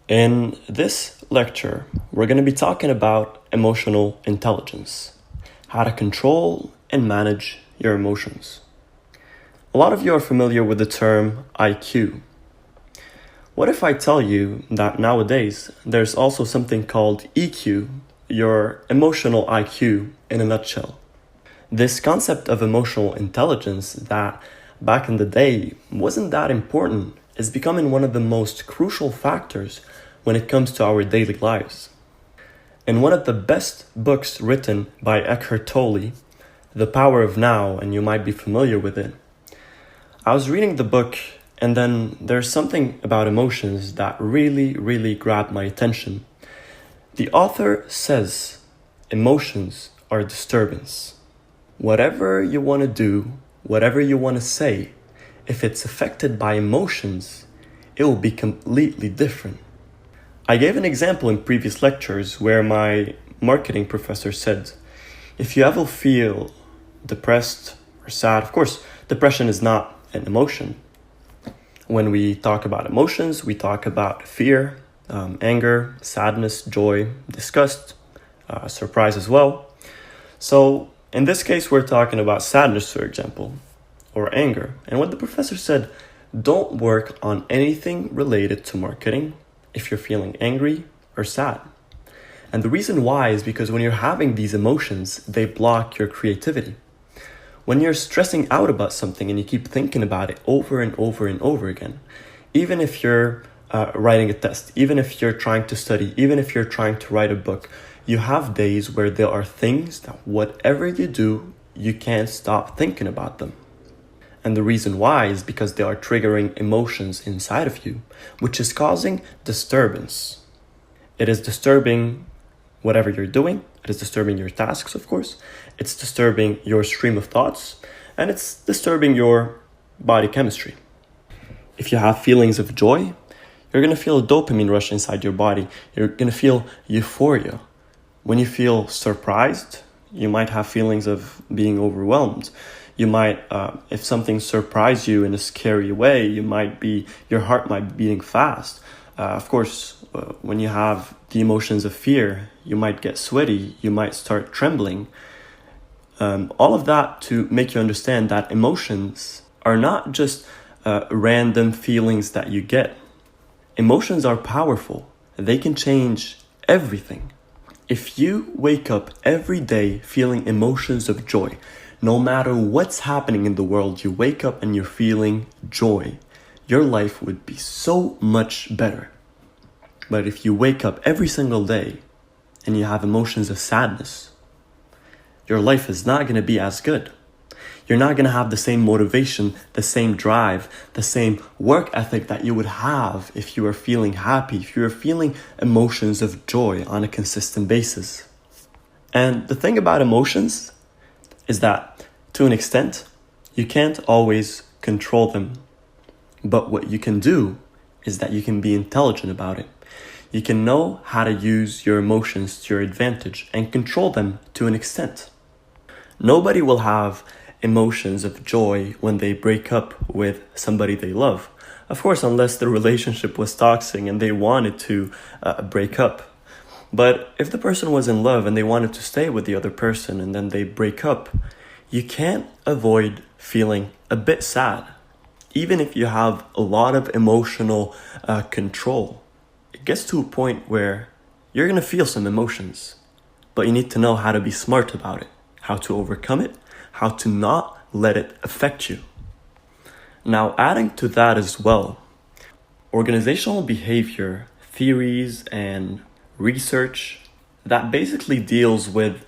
In this lecture, we're going to be talking about emotional intelligence, how to control and manage your emotions. A lot of you are familiar with the term IQ. What if I tell you that nowadays there's also something called EQ, your emotional IQ in a nutshell? This concept of emotional intelligence that back in the day wasn't that important is becoming one of the most crucial factors when it comes to our daily lives. In one of the best books written by Eckhart Tolle, The Power of Now, and you might be familiar with it, I was reading the book and then there's something about emotions that really grabbed my attention. The author says emotions are disturbance. Whatever you want to do, whatever you want to say, if it's affected by emotions, it will be completely different. I gave an example in previous lectures where my marketing professor said, if you ever feel depressed or sad, of course, depression is not an emotion. When we talk about emotions, we talk about fear, anger, sadness, joy, disgust, surprise as well. So in this case, we're talking about sadness, for example, or anger. And what the professor said, don't work on anything related to marketing if you're feeling angry or sad. And the reason why is because when you're having these emotions, they block your creativity. When you're stressing out about something and you keep thinking about it over and over and over again, even if you're writing a test, even if you're trying to study, even if you're trying to write a book, you have days where there are things that whatever you do, you can't stop thinking about them. And the reason why is because they are triggering emotions inside of you, which is causing disturbance. It is disturbing whatever you're doing. It is disturbing your tasks, of course. It's disturbing your stream of thoughts, and it's disturbing your body chemistry. If you have feelings of joy, you're going to feel a dopamine rush inside your body. You're going to feel euphoria. When you feel surprised, you might have feelings of being overwhelmed. You might, if something surprised you in a scary way, your heart might be beating fast. Of course, when you have the emotions of fear, you might get sweaty, you might start trembling. All of that to make you understand that emotions are not just random feelings that you get. Emotions are powerful. They can change everything. If you wake up every day feeling emotions of joy, no matter what's happening in the world, you wake up and you're feeling joy, your life would be so much better. But if you wake up every single day and you have emotions of sadness, your life is not going to be as good. You're not going to have the same motivation, the same drive, the same work ethic that you would have if you were feeling happy, if you were feeling emotions of joy on a consistent basis. And the thing about emotions is that, to an extent, you can't always control them. But what you can do is that you can be intelligent about it. You can know how to use your emotions to your advantage and control them to an extent. Nobody will have emotions of joy when they break up with somebody they love. Of course, unless the relationship was toxic and they wanted to break up. But if the person was in love and they wanted to stay with the other person and then they break up, you can't avoid feeling a bit sad. Even if you have a lot of emotional control, it gets to a point where you're going to feel some emotions, but you need to know how to be smart about it, how to overcome it, how to not let it affect you. Now, adding to that as well, organizational behavior theories and research that basically deals with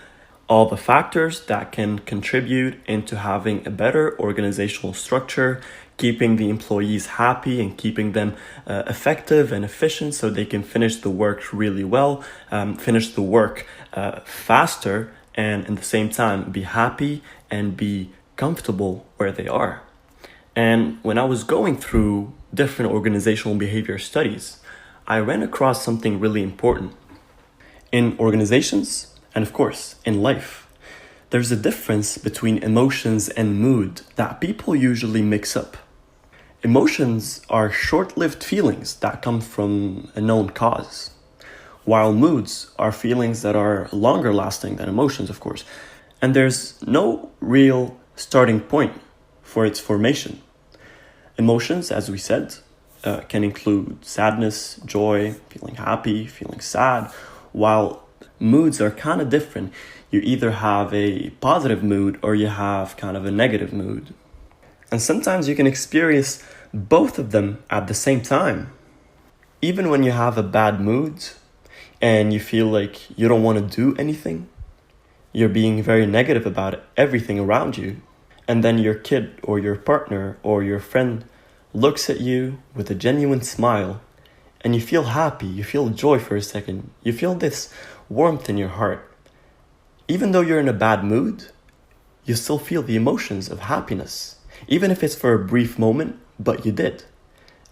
all the factors that can contribute into having a better organizational structure, keeping the employees happy and keeping them effective and efficient so they can finish the work really well, finish the work faster, and at the same time be happy and be comfortable where they are. And when I was going through different organizational behavior studies, I ran across something really important. In organizations, and of course, in life, there's a difference between emotions and mood that people usually mix up. Emotions are short-lived feelings that come from a known cause, while moods are feelings that are longer lasting than emotions, of course. And there's no real starting point for its formation. Emotions, as we said, can include sadness, joy, feeling happy, feeling sad, while moods are kind of different. You either have a positive mood or you have kind of a negative mood. And sometimes you can experience both of them at the same time. Even when you have a bad mood and you feel like you don't want to do anything, you're being very negative about everything around you. And then your kid or your partner or your friend looks at you with a genuine smile and you feel happy, you feel joy for a second, you feel this warmth in your heart. Even though you're in a bad mood, you still feel the emotions of happiness, even if it's for a brief moment, but you did.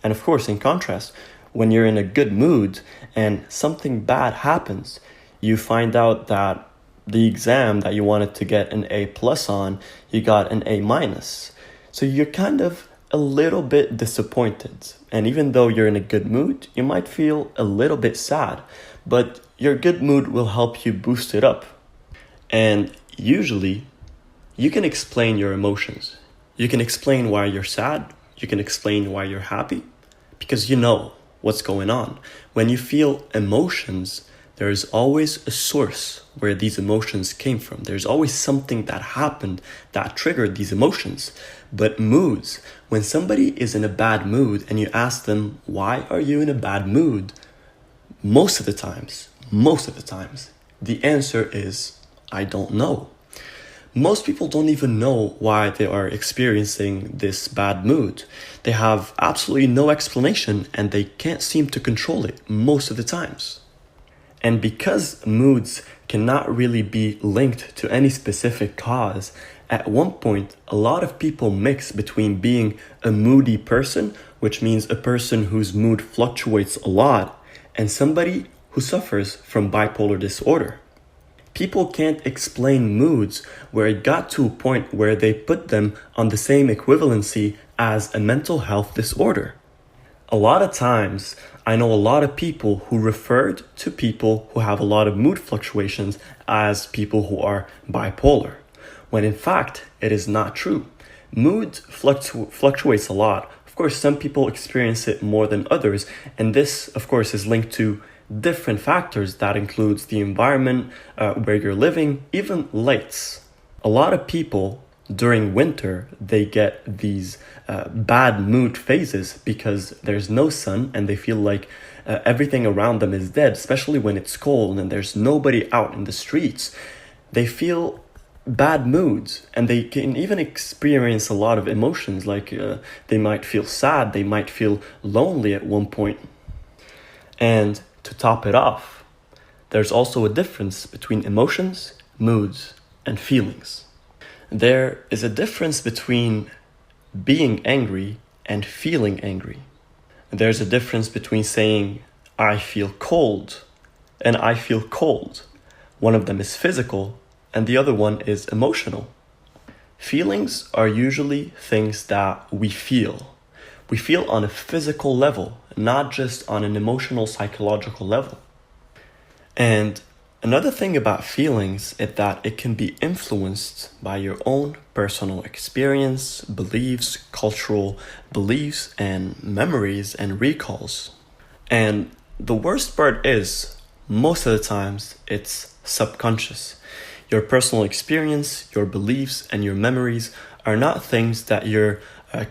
And of course, in contrast, when you're in a good mood and something bad happens, you find out that the exam that you wanted to get an A plus on, you got an A minus. So you're kind of a little bit disappointed. And even though you're in a good mood, you might feel a little bit sad, but your good mood will help you boost it up. And usually, you can explain your emotions. You can explain why you're sad. You can explain why you're happy, because you know what's going on. When you feel emotions, there is always a source where these emotions came from. There's always something that happened that triggered these emotions. But moods, when somebody is in a bad mood and you ask them, why are you in a bad mood? Most of the times, the answer is, I don't know. Most people don't even know why they are experiencing this bad mood. They have absolutely no explanation and they can't seem to control it most of the times. And because moods cannot really be linked to any specific cause, at one point, a lot of people mix between being a moody person, which means a person whose mood fluctuates a lot, and somebody who suffers from bipolar disorder. People can't explain moods where it got to a point where they put them on the same equivalency as a mental health disorder. A lot of times, I know a lot of people who referred to people who have a lot of mood fluctuations as people who are bipolar, when in fact, it is not true. Mood fluctuates a lot. Of course, some people experience it more than others, and this, of course, is linked to different factors. That includes the environment where you're living, even lights. A lot of people during winter, they get these bad mood phases because there's no sun and they feel like everything around them is dead, especially when it's cold and there's nobody out in the streets. They feel bad moods and they can even experience a lot of emotions, like they might feel sad, they might feel lonely at one point. And to top it off, there's also a difference between emotions, moods, and feelings. There is a difference between being angry and feeling angry. There's a difference between saying, I feel cold, and I feel cold. One of them is physical, and the other one is emotional. Feelings are usually things that we feel. We feel on a physical level, not just on an emotional, psychological level. And another thing about feelings is that it can be influenced by your own personal experience, beliefs, cultural beliefs, and memories and recalls. And the worst part is, most of the times, it's subconscious. Your personal experience, your beliefs, and your memories are not things that you're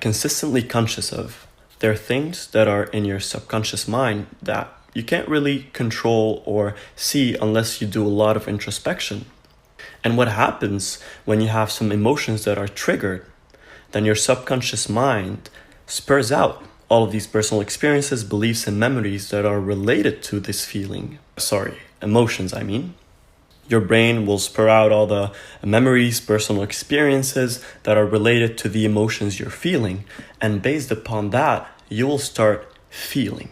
consistently conscious of. They're things that are in your subconscious mind that you can't really control or see unless you do a lot of introspection. And what happens when you have some emotions that are triggered, then your subconscious mind spurs out all of these personal experiences, beliefs, and memories that are related to this feeling. Emotions, I mean. Your brain will spur out all the memories, personal experiences that are related to the emotions you're feeling. And based upon that, you will start feeling.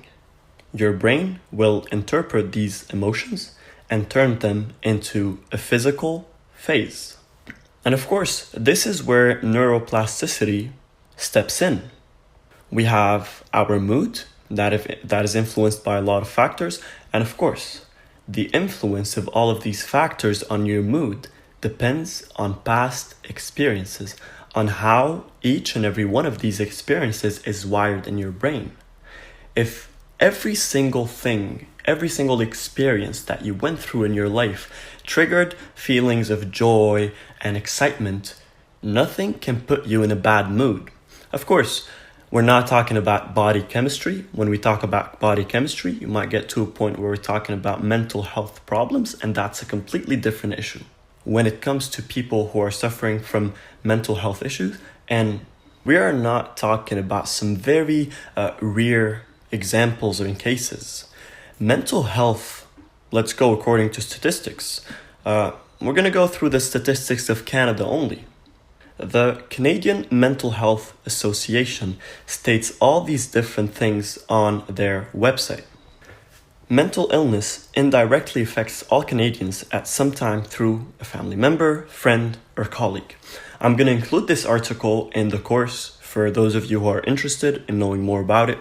Your brain will interpret these emotions and turn them into a physical phase. And of course, this is where neuroplasticity steps in. We have our mood that is influenced by a lot of factors. And of course, the influence of all of these factors on your mood depends on past experiences, on how each and every one of these experiences is wired in your brain. If every single thing, every single experience that you went through in your life triggered feelings of joy and excitement, nothing can put you in a bad mood. Of course, we're not talking about body chemistry. When we talk about body chemistry, you might get to a point where we're talking about mental health problems, and that's a completely different issue. When it comes to people who are suffering from mental health issues, and we are not talking about some very rare examples or in cases. Mental health, let's go according to statistics. We're going to go through the statistics of Canada only. The Canadian Mental Health Association states all these different things on their website. Mental illness indirectly affects all Canadians at some time through a family member, friend, or colleague. I'm going to include this article in the course for those of you who are interested in knowing more about it.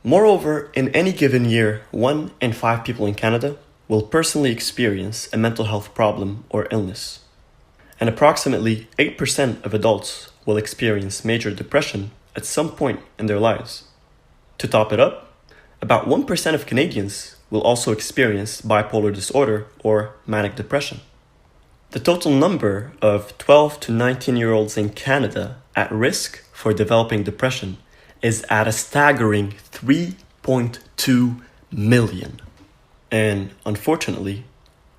Moreover, in any given year, 1 in 5 people in Canada will personally experience a mental health problem or illness. And approximately 8% of adults will experience major depression at some point in their lives. To top it up, about 1% of Canadians will also experience bipolar disorder or manic depression. The total number of 12 to 19-year-olds in Canada at risk for developing depression is at a staggering 3.2 million. And unfortunately,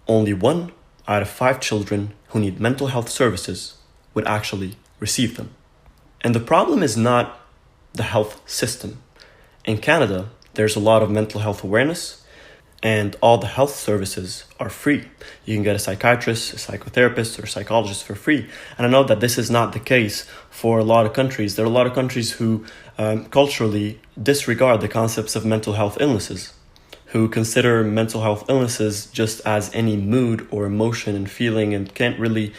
only 1 out of 5 children who need mental health services would actually receive them. And the problem is not the health system. In Canada, there's a lot of mental health awareness, and all the health services are free. You can get a psychiatrist, a psychotherapist, or a psychologist for free. And I know that this is not the case for a lot of countries. There are a lot of countries who culturally disregard the concepts of mental health illnesses, who consider mental health illnesses just as any mood or emotion and feeling, and can't really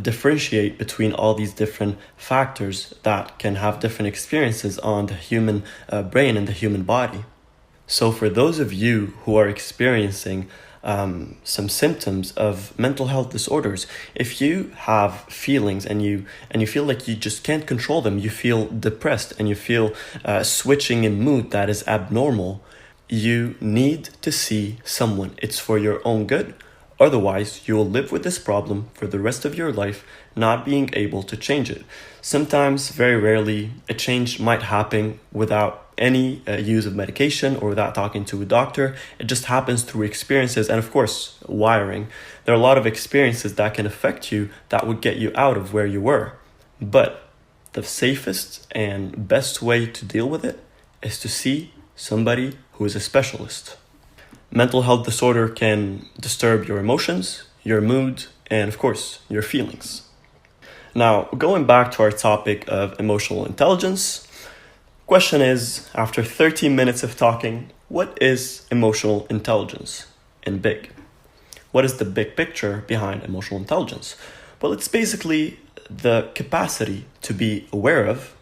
differentiate between all these different factors that can have different experiences on the human brain and the human body. So for those of you who are experiencing some symptoms of mental health disorders, if you have feelings and you feel like you just can't control them, you feel depressed and you feel switching in mood that is abnormal, you need to see someone. It's for your own good. Otherwise, you will live with this problem for the rest of your life, not being able to change it. Sometimes, very rarely, a change might happen without any use of medication or without talking to a doctor. It just happens through experiences and, of course, wiring. There are a lot of experiences that can affect you that would get you out of where you were. But the safest and best way to deal with it is to see somebody who is a specialist. Mental health disorder can disturb your emotions, your mood, and of course, your feelings. Now, going back to our topic of emotional intelligence, question is, after 30 minutes of talking, what is emotional intelligence in big? What is the big picture behind emotional intelligence? Well, it's basically the capacity to be aware of,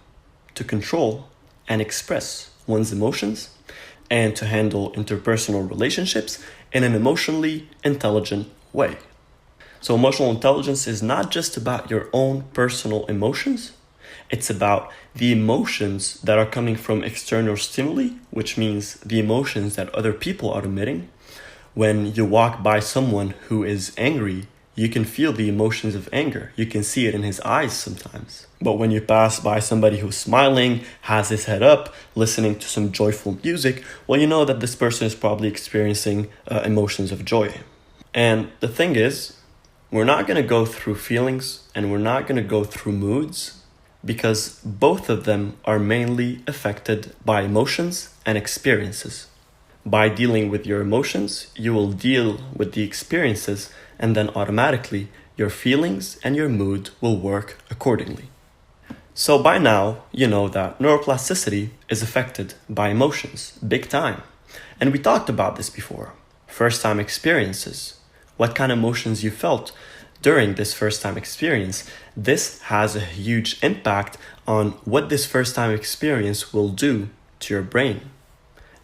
to control, and express one's emotions, and to handle interpersonal relationships in an emotionally intelligent way. So emotional intelligence is not just about your own personal emotions, it's about the emotions that are coming from external stimuli, which means the emotions that other people are emitting. When you walk by someone who is angry, you can feel the emotions of anger. You can see it in his eyes sometimes. But when you pass by somebody who's smiling, has his head up, listening to some joyful music, well, you know that this person is probably experiencing emotions of joy. And the thing is, we're not going to go through feelings and we're not going to go through moods because both of them are mainly affected by emotions and experiences. By dealing with your emotions, you will deal with the experiences, and then automatically your feelings and your mood will work accordingly. So by now, you know that neuroplasticity is affected by emotions, big time. And we talked about this before. First time experiences, what kind of emotions you felt during this first time experience, this has a huge impact on what this first time experience will do to your brain.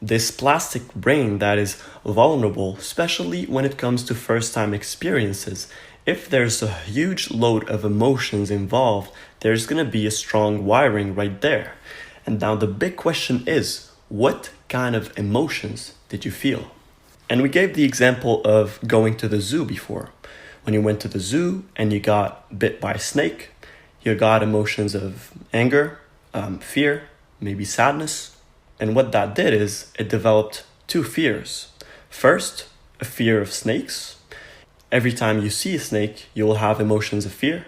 This plastic brain that is vulnerable, especially when it comes to first time experiences, if there's a huge load of emotions involved, there's going to be a strong wiring right there. And now the big question is, what kind of emotions did you feel? And we gave the example of going to the zoo before. When you went to the zoo and you got bit by a snake, you got emotions of anger, fear, maybe sadness. And what that did is it developed two fears. First, a fear of snakes. Every time you see a snake, you will have emotions of fear.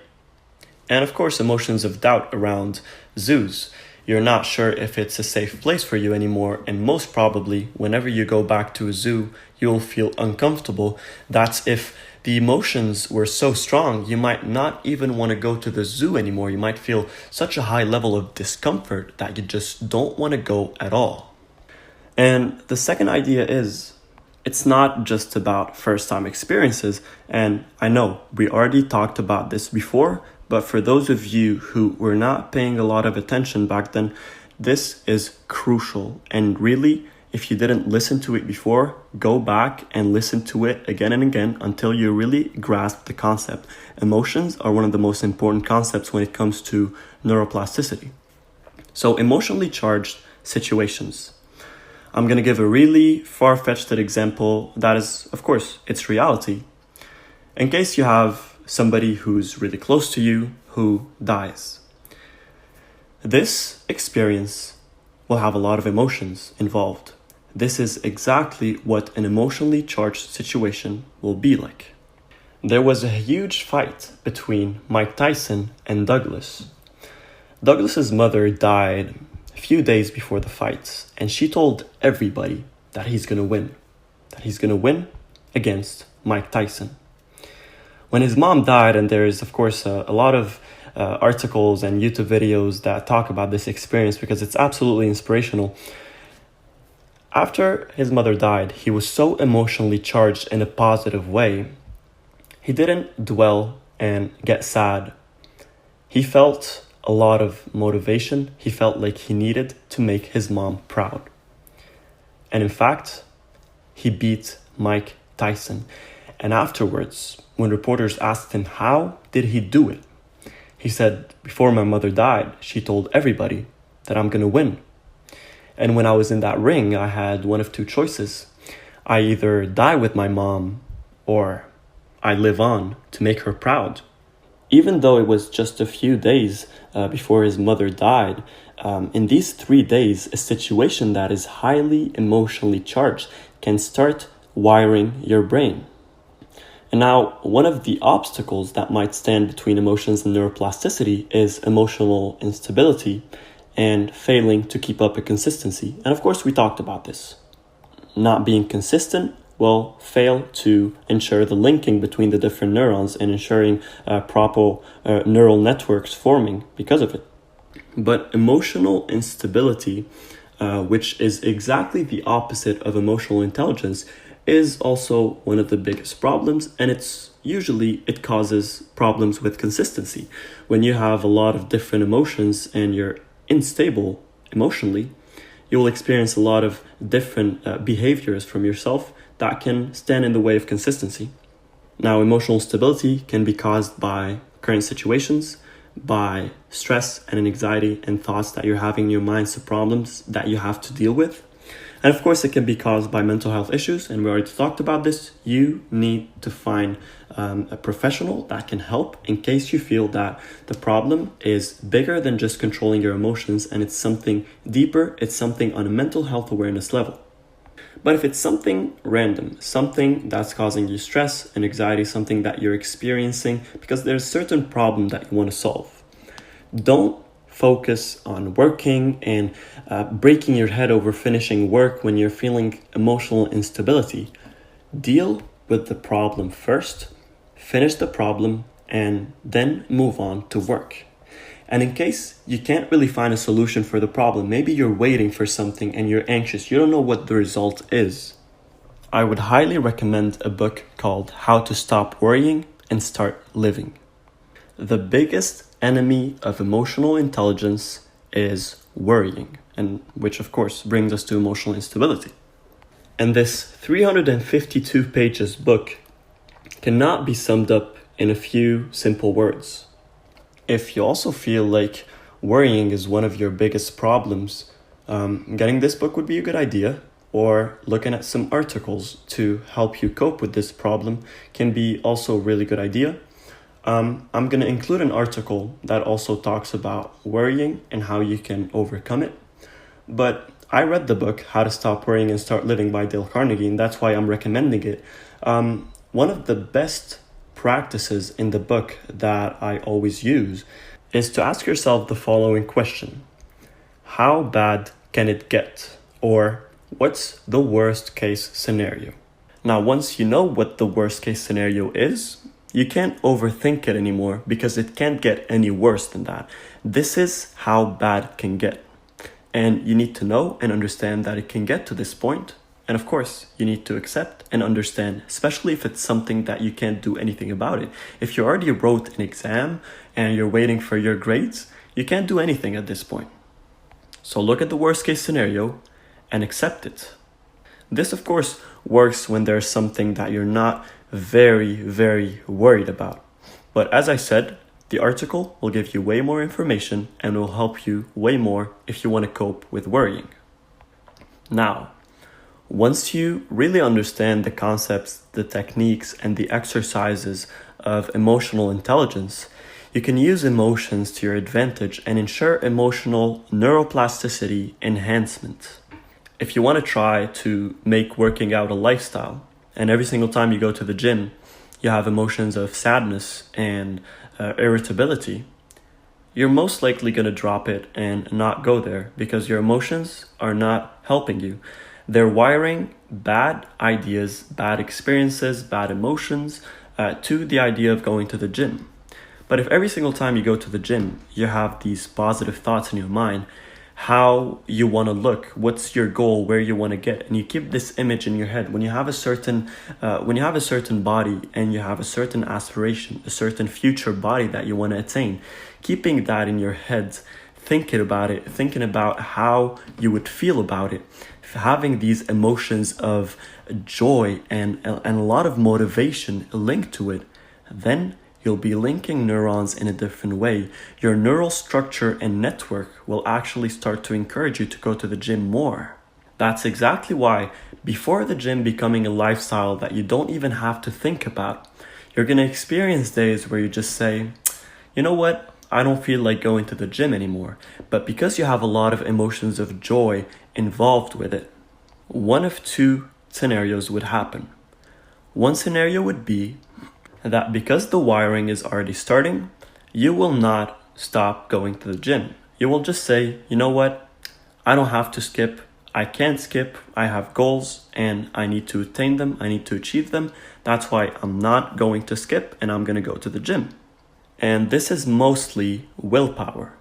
And of course, emotions of doubt around zoos. You're not sure if it's a safe place for you anymore. And most probably, whenever you go back to a zoo, you'll feel uncomfortable. That's if the emotions were so strong, you might not even want to go to the zoo anymore. You might feel such a high level of discomfort that you just don't want to go at all. And the second idea is, it's not just about first-time experiences. And I know we already talked about this before, but for those of you who were not paying a lot of attention back then, this is crucial. And really, if you didn't listen to it before, go back and listen to it again and again until you really grasp the concept. Emotions are one of the most important concepts when it comes to neuroplasticity. So emotionally charged situations. I'm going to give a really far-fetched example that is, of course, it's reality. In case you have somebody who's really close to you who dies. This experience will have a lot of emotions involved. This is exactly what an emotionally charged situation will be like. There was a huge fight between Mike Tyson and Douglas. Douglas's mother died a few days before the fight, and she told everybody that he's going to win against Mike Tyson. When his mom died, and there is, of course, a lot of articles and YouTube videos that talk about this experience because it's absolutely inspirational. After his mother died, he was so emotionally charged in a positive way. He didn't dwell and get sad. He felt a lot of motivation. He felt like he needed to make his mom proud. And in fact, he beat Mike Tyson. And afterwards, when reporters asked him how did he do it, he said, before my mother died, she told everybody that I'm going to win. And when I was in that ring, I had one of two choices. I either die with my mom or I live on to make her proud. Even though it was just a few days before his mother died, in these 3 days, a situation that is highly emotionally charged can start wiring your brain. And now, one of the obstacles that might stand between emotions and neuroplasticity is emotional instability and failing to keep up a consistency. And of course, we talked about this. Not being consistent will fail to ensure the linking between the different neurons and ensuring proper neural networks forming because of it. But emotional instability, which is exactly the opposite of emotional intelligence, is also one of the biggest problems, and it causes problems with consistency. When you have a lot of different emotions and you're unstable emotionally, you will experience a lot of different behaviors from yourself that can stand in the way of consistency. Now, emotional stability can be caused by current situations, by stress and anxiety and thoughts that you're having in your mind, so problems that you have to deal with. And of course, it can be caused by mental health issues, and we already talked about this. You need to find a professional that can help in case you feel that the problem is bigger than just controlling your emotions and it's something deeper, it's something on a mental health awareness level. But if it's something random, something that's causing you stress and anxiety, something that you're experiencing because there's a certain problem that you want to solve, don't focus on working and breaking your head over finishing work when you're feeling emotional instability. Deal with the problem first, finish the problem, and then move on to work. And in case you can't really find a solution for the problem, maybe you're waiting for something and you're anxious, you don't know what the result is, I would highly recommend a book called How to Stop Worrying, and start living. The biggest enemy of emotional intelligence is worrying, and which of course brings us to emotional instability. And this 352 pages book cannot be summed up in a few simple words. If you also feel like worrying is one of your biggest problems, getting this book would be a good idea, or looking at some articles to help you cope with this problem can be also a really good idea. I'm going to include an article that also talks about worrying and how you can overcome it. But I read the book, How to Stop Worrying and Start Living by Dale Carnegie, and that's why I'm recommending it. One of the best practices in the book that I always use is to ask yourself the following question. How bad can it get? Or what's the worst case scenario? Now, once you know what the worst case scenario is, you can't overthink it anymore because it can't get any worse than that. This is how bad it can get. And you need to know and understand that it can get to this point. And of course, you need to accept and understand, especially if it's something that you can't do anything about it. If you already wrote an exam and you're waiting for your grades, you can't do anything at this point. So look at the worst case scenario and accept it. This, of course, works when there's something that you're not very, very worried about. But as I said, the article will give you way more information and will help you way more if you want to cope with worrying. Now, once you really understand the concepts, the techniques, and the exercises of emotional intelligence, you can use emotions to your advantage and ensure emotional neuroplasticity enhancement. If you want to try to make working out a lifestyle, and every single time you go to the gym, you have emotions of sadness and irritability, you're most likely going to drop it and not go there because your emotions are not helping you. They're wiring bad ideas, bad experiences, bad emotions to the idea of going to the gym. But if every single time you go to the gym, you have these positive thoughts in your mind, how you want to look, what's your goal, where you want to get, and you keep this image in your head. When you have a certain body and you have a certain aspiration, a certain future body that you want to attain, keeping that in your head, thinking about it, thinking about how you would feel about it, having these emotions of joy and a lot of motivation linked to it, then you'll be linking neurons in a different way. Your neural structure and network will actually start to encourage you to go to the gym more. That's exactly why, before the gym becoming a lifestyle that you don't even have to think about, you're going to experience days where you just say, you know what, I don't feel like going to the gym anymore. But because you have a lot of emotions of joy involved with it, one of two scenarios would happen. One scenario would be that because the wiring is already starting, you will not stop going to the gym. You will just say, you know what, I don't have to skip. I can't skip. I have goals and I need to attain them. I need to achieve them. That's why I'm not going to skip and I'm going to go to the gym. And this is mostly willpower.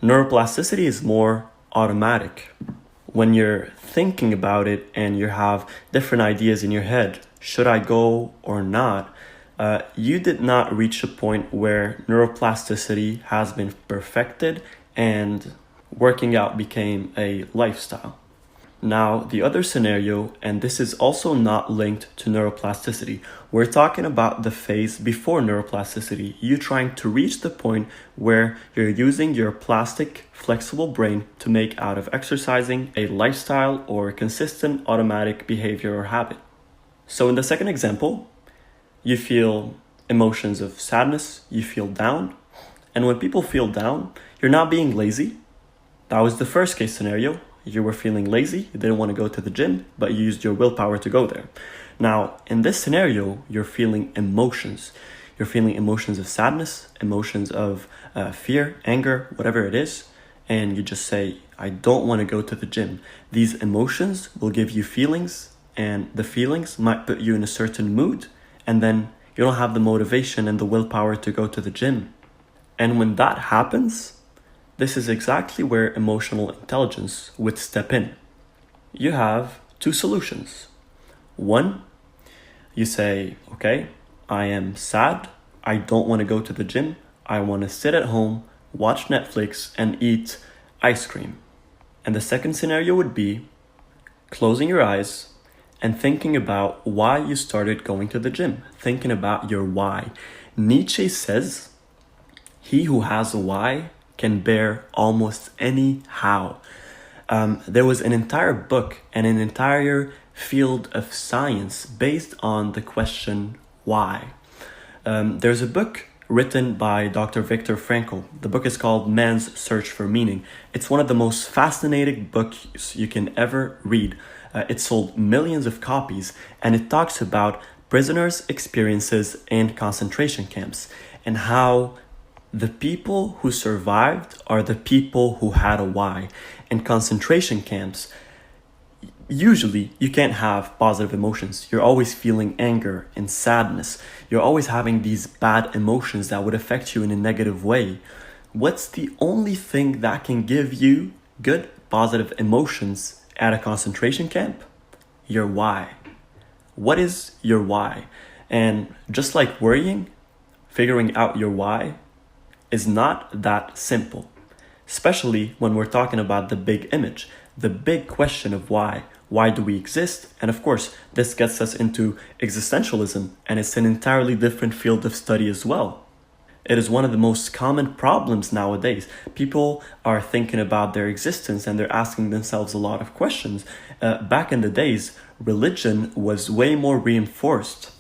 Neuroplasticity is more automatic. When you're thinking about it and you have different ideas in your head, should I go or not? You did not reach a point where neuroplasticity has been perfected and working out became a lifestyle. Now, the other scenario, and this is also not linked to neuroplasticity, we're talking about the phase before neuroplasticity, you trying to reach the point where you're using your plastic, flexible brain to make out of exercising a lifestyle or a consistent automatic behavior or habit. So in the second example, you feel emotions of sadness, you feel down. And when people feel down, you're not being lazy. That was the first case scenario. You were feeling lazy, you didn't want to go to the gym, but you used your willpower to go there. Now, in this scenario, you're feeling emotions. You're feeling emotions of sadness, emotions of fear, anger, whatever it is. And you just say, I don't want to go to the gym. These emotions will give you feelings, and the feelings might put you in a certain mood. And then you don't have the motivation and the willpower to go to the gym. And when that happens, this is exactly where emotional intelligence would step in. You have two solutions. One, you say, okay, I am sad, I don't want to go to the gym. I want to sit at home, watch Netflix, and eat ice cream. And the second scenario would be closing your eyes and thinking about why you started going to the gym, thinking about your why. Nietzsche says, he who has a why can bear almost any how. There was an entire book and an entire field of science based on the question why. There's a book written by Dr. Viktor Frankl. The book is called Man's Search for Meaning. It's one of the most fascinating books you can ever read. It sold millions of copies, and it talks about prisoners' experiences in concentration camps and how the people who survived are the people who had a why. In concentration camps, usually you can't have positive emotions. You're always feeling anger and sadness. You're always having these bad emotions that would affect you in a negative way. What's the only thing that can give you good, positive emotions at a concentration camp? Your why. What is your why? And just like worrying, figuring out your why is not that simple, especially when we're talking about the big image, the big question of why. Why do we exist? And of course, this gets us into existentialism, and it's an entirely different field of study as well. It is one of the most common problems nowadays. People are thinking about their existence and they're asking themselves a lot of questions. Back in the days, religion was way more reinforced,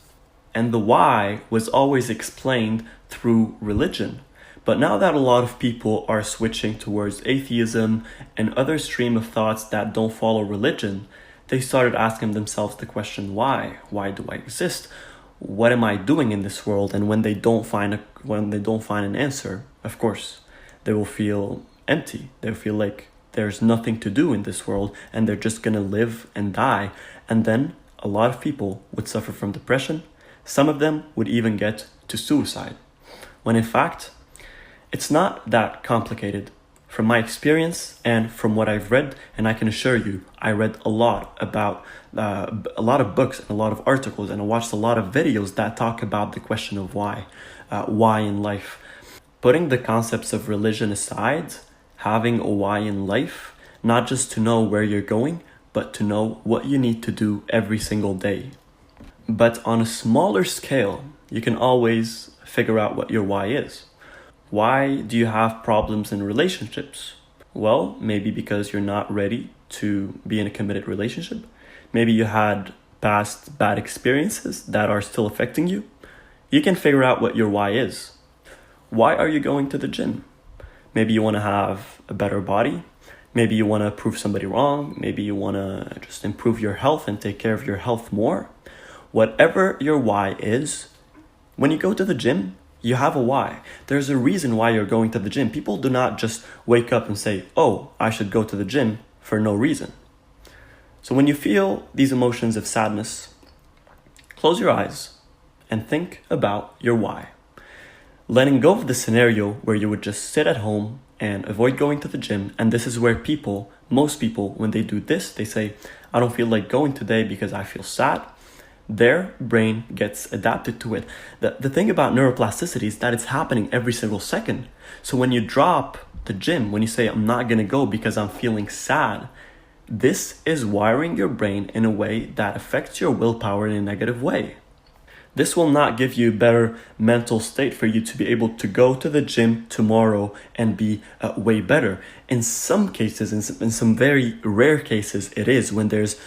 and the why was always explained through religion. But now that a lot of people are switching towards atheism and other stream of thoughts that don't follow religion, they started asking themselves the question, why? Why do I exist? What am I doing in this world? And when they don't find an answer, of course, they will feel empty. They'll feel like there's nothing to do in this world and they're just gonna live and die. And then a lot of people would suffer from depression. Some of them would even get to suicide. When in fact, it's not that complicated. From my experience and from what I've read, and I can assure you, I read a lot about a lot of books and a lot of articles, and I watched a lot of videos that talk about the question of why in life. Putting the concepts of religion aside, having a why in life, not just to know where you're going, but to know what you need to do every single day. But on a smaller scale, you can always figure out what your why is. Why do you have problems in relationships? Well, maybe because you're not ready to be in a committed relationship. Maybe you had past bad experiences that are still affecting you. You can figure out what your why is. Why are you going to the gym? Maybe you want to have a better body. Maybe you want to prove somebody wrong. Maybe you want to just improve your health and take care of your health more. Whatever your why is, when you go to the gym, you have a why. There's a reason why you're going to the gym. People do not just wake up and say, oh, I should go to the gym for no reason. So when you feel these emotions of sadness, close your eyes and think about your why. Letting go of the scenario where you would just sit at home and avoid going to the gym. And this is where most people, when they do this, they say, I don't feel like going today because I feel sad. Their brain gets adapted to it. The thing about neuroplasticity is that it's happening every single second. So when you drop the gym, when you say, I'm not going to go because I'm feeling sad, this is wiring your brain in a way that affects your willpower in a negative way. This will not give you a better mental state for you to be able to go to the gym tomorrow and be way better. In some cases, in some very rare cases, it is when there's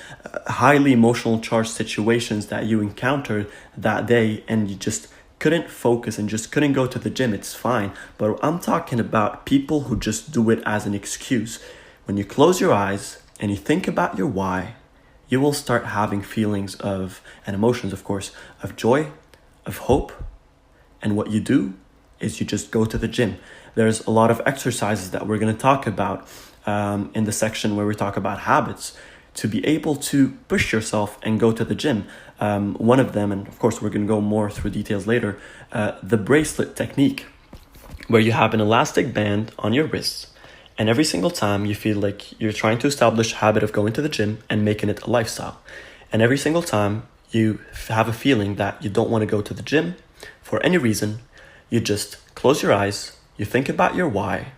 highly emotional charged situations that you encountered that day and you just couldn't focus and just couldn't go to the gym, it's fine. But I'm talking about people who just do it as an excuse. When you close your eyes and you think about your why, you will start having feelings of, and emotions of course, of joy, of hope. And what you do is you just go to the gym. There's a lot of exercises that we're going to talk about in the section where we talk about habits to be able to push yourself and go to the gym. One of them, and of course we're going to go more through details later, the bracelet technique, where you have an elastic band on your wrists. And every single time you feel like you're trying to establish a habit of going to the gym and making it a lifestyle. And every single time you have a feeling that you don't want to go to the gym, for any reason, you just close your eyes, you think about your why,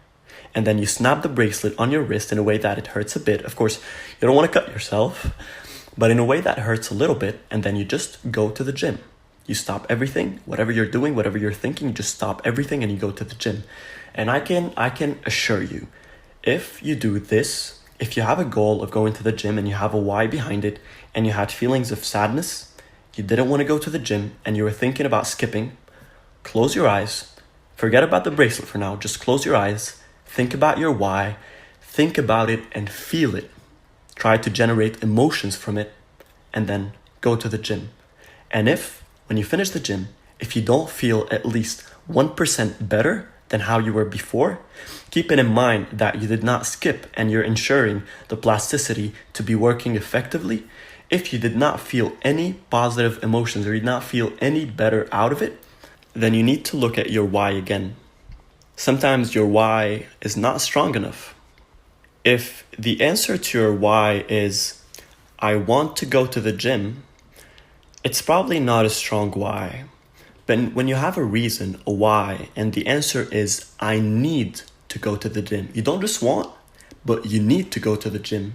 and then you snap the bracelet on your wrist in a way that it hurts a bit. Of course, you don't want to cut yourself, but in a way that hurts a little bit, and then you just go to the gym. You stop everything, whatever you're doing, whatever you're thinking, you just stop everything and you go to the gym. And I can assure you, if you do this, if you have a goal of going to the gym and you have a why behind it, and you had feelings of sadness, you didn't want to go to the gym, and you were thinking about skipping, close your eyes, forget about the bracelet for now, just close your eyes, think about your why, think about it and feel it. Try to generate emotions from it, and then go to the gym. And if, when you finish the gym, if you don't feel at least 1% better than how you were before, keep it in mind that you did not skip and you're ensuring the plasticity to be working effectively. If you did not feel any positive emotions or you did not feel any better out of it, then you need to look at your why again. Sometimes your why is not strong enough. If the answer to your why is, I want to go to the gym, it's probably not a strong why. But when you have a reason, a why, and the answer is, I need to go to the gym. You don't just want, but you need to go to the gym.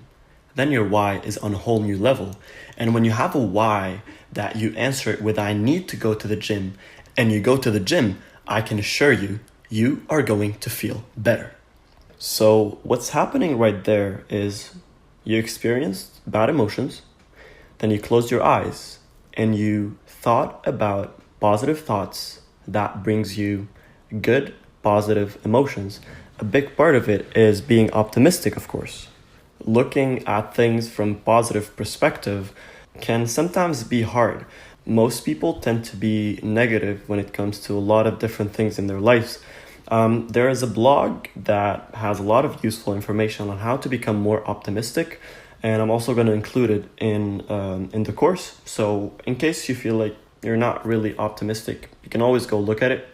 Then your why is on a whole new level. And when you have a why that you answer it with, I need to go to the gym, and you go to the gym, I can assure you, you are going to feel better. So what's happening right there is you experienced bad emotions, then you closed your eyes, and you thought about positive thoughts that brings you good, positive emotions. A big part of it is being optimistic, of course. Looking at things from positive perspective can sometimes be hard. Most people tend to be negative when it comes to a lot of different things in their lives. There is a blog that has a lot of useful information on how to become more optimistic, and I'm also going to include it in the course. So in case you feel like you're not really optimistic, you can always go look at it.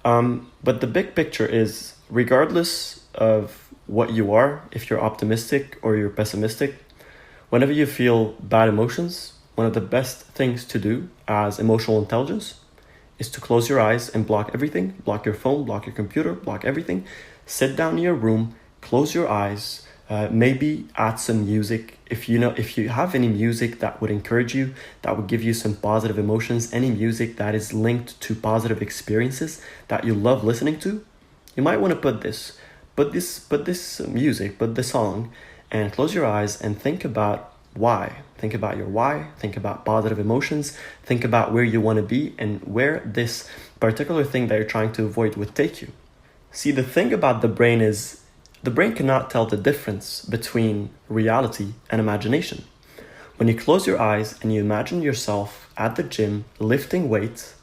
But the big picture is, regardless of what you are, if you're optimistic or you're pessimistic, whenever you feel bad emotions, one of the best things to do as emotional intelligence is to close your eyes and block everything. Block your phone, block your computer, block everything. Sit down in your room, close your eyes, maybe add some music. If you have any music that would encourage you, that would give you some positive emotions, any music that is linked to positive experiences that you love listening to, you might want to put this music, put the song, and close your eyes and think about why. Think about your why, think about positive emotions, think about where you want to be and where this particular thing that you're trying to avoid would take you. See, the thing about the brain is, the brain cannot tell the difference between reality and imagination. When you close your eyes and you imagine yourself at the gym lifting weights,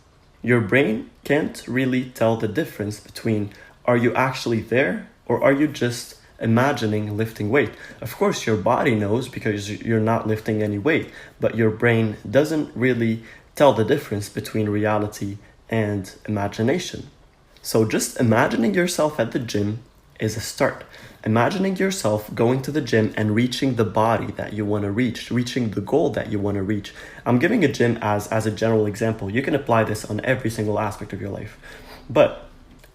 your brain can't really tell the difference between, are you actually there or are you just imagining lifting weight? Of course, your body knows because you're not lifting any weight, but your brain doesn't really tell the difference between reality and imagination. So just imagining yourself at the gym is a start. Imagining yourself going to the gym and reaching the body that you want to reach, reaching the goal that you want to reach. I'm giving a gym as a general example. You can apply this on every single aspect of your life. But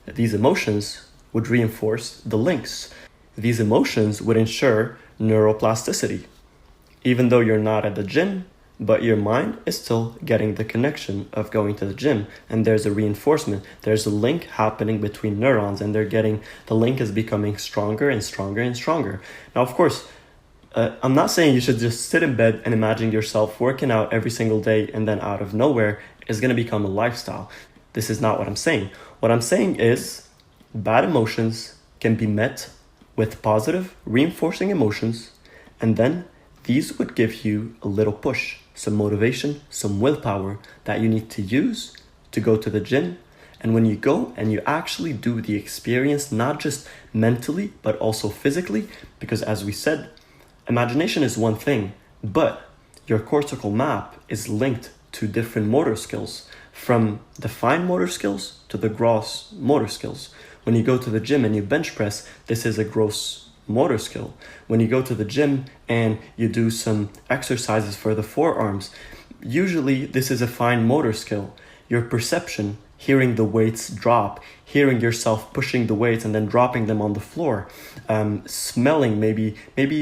these emotions would reinforce the links. These emotions would ensure neuroplasticity. Even though you're not at the gym, but your mind is still getting the connection of going to the gym, and there's a reinforcement. There's a link happening between neurons, and the link is becoming stronger and stronger and stronger. Now, of course, I'm not saying you should just sit in bed and imagine yourself working out every single day and then out of nowhere is going to become a lifestyle. This is not what I'm saying. What I'm saying is bad emotions can be met with positive, reinforcing emotions, and then these would give you a little push, some motivation, some willpower that you need to use to go to the gym. And when you go and you actually do the experience, not just mentally, but also physically, because as we said, imagination is one thing, but your cortical map is linked to different motor skills, from the fine motor skills to the gross motor skills. When you go to the gym and you bench press, this is a gross motor skill. When you go to the gym and you do some exercises for the forearms, usually this is a fine motor skill. your perception, hearing the weights drop, hearing yourself pushing the weights and then dropping them on the floor, smelling, maybe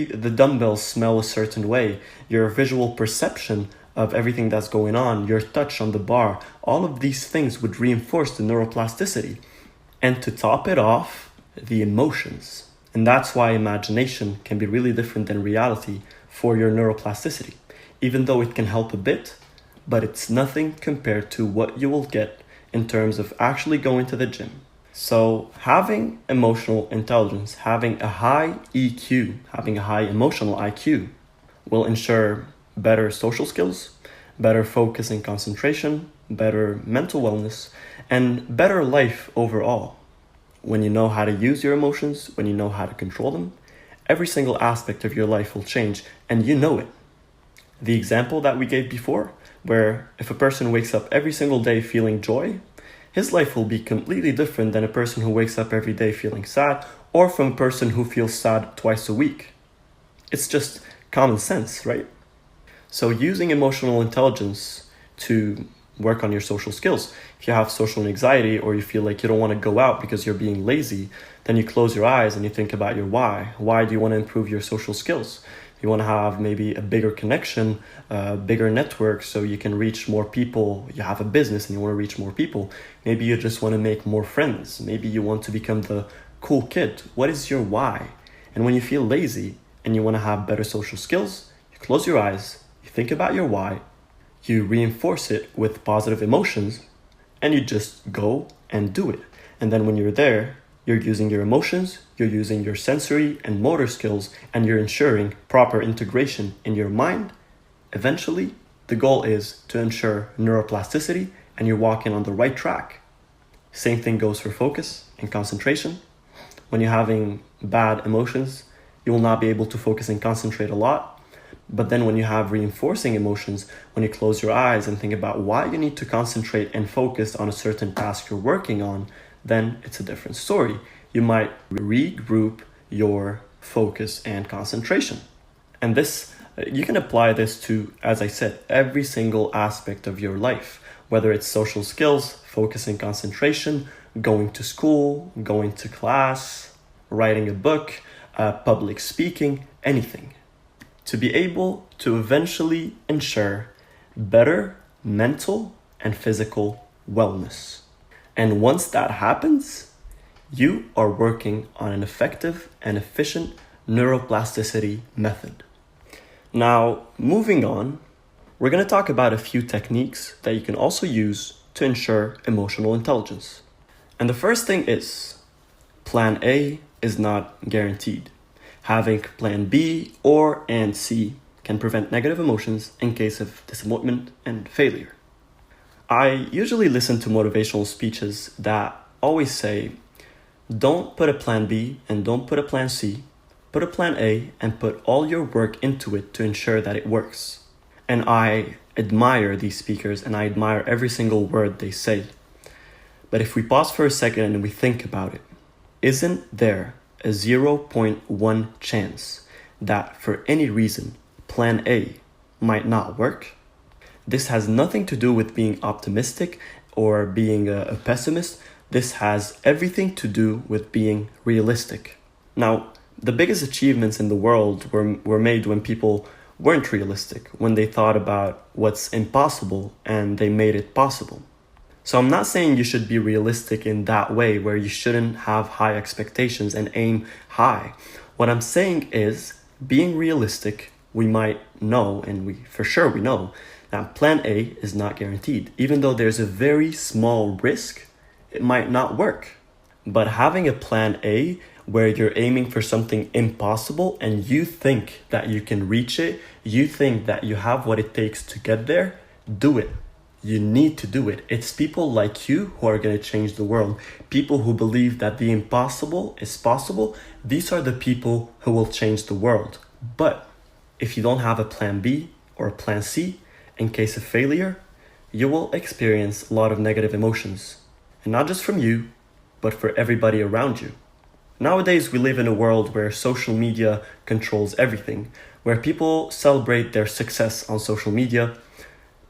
the dumbbells smell a certain way, your visual perception of everything that's going on, your touch on the bar, all of these things would reinforce the neuroplasticity. And to top it off, the emotions. And that's why imagination can be really different than reality for your neuroplasticity, even though it can help a bit, but it's nothing compared to what you will get in terms of actually going to the gym. So having emotional intelligence, having a high EQ, having a high emotional IQ will ensure better social skills, better focus and concentration, better mental wellness, and better life overall. When you know how to use your emotions, when you know how to control them, every single aspect of your life will change, and you know it. The example that we gave before, where if a person wakes up every single day feeling joy, his life will be completely different than a person who wakes up every day feeling sad, or from a person who feels sad twice a week. It's just common sense, right? So using emotional intelligence to work on your social skills. If you have social anxiety or you feel like you don't want to go out because you're being lazy, then you close your eyes and you think about your why. Why do you want to improve your social skills? You want to have maybe a bigger connection, a bigger network so you can reach more people. You have a business and you want to reach more people. Maybe you just want to make more friends. Maybe you want to become the cool kid. What is your why? And when you feel lazy and you want to have better social skills, you close your eyes, you think about your why, you reinforce it with positive emotions, and you just go and do it. And then when you're there, you're using your emotions, you're using your sensory and motor skills, and you're ensuring proper integration in your mind. Eventually, the goal is to ensure neuroplasticity, and you're walking on the right track. Same thing goes for focus and concentration. When you're having bad emotions, you will not be able to focus and concentrate a lot. But then when you have reinforcing emotions, when you close your eyes and think about why you need to concentrate and focus on a certain task you're working on, then it's a different story. You might regroup your focus and concentration. And this, you can apply this to, as I said, every single aspect of your life, whether it's social skills, focus and concentration, going to school, going to class, writing a book, public speaking, anything. To be able to eventually ensure better mental and physical wellness. And once that happens, you are working on an effective and efficient neuroplasticity method. Now, moving on, we're going to talk about a few techniques that you can also use to ensure emotional intelligence. And the first thing is, plan A is not guaranteed. Having plan B or and C can prevent negative emotions in case of disappointment and failure. I usually listen to motivational speeches that always say, don't put a plan B and don't put a plan C. Put a plan A and put all your work into it to ensure that it works. And I admire these speakers and I admire every single word they say. But if we pause for a second and we think about it, isn't there a 0.1 chance that for any reason plan A might not work? This has nothing to do with being optimistic or being a pessimist. This has everything to do with being realistic. Now, the biggest achievements in the world were made when people weren't realistic, when they thought about what's impossible and they made it possible. So I'm not saying you should be realistic in that way where you shouldn't have high expectations and aim high. What I'm saying is being realistic, we might know, and we know, that plan A is not guaranteed. Even though there's a very small risk, it might not work. But having a plan A where you're aiming for something impossible and you think that you can reach it, you think that you have what it takes to get there, do it. You need to do it. It's people like you who are going to change the world. People who believe that the impossible is possible. These are the people who will change the world. But if you don't have a plan B or a plan C, in case of failure, you will experience a lot of negative emotions. And not just from you, but for everybody around you. Nowadays, we live in a world where social media controls everything, where people celebrate their success on social media.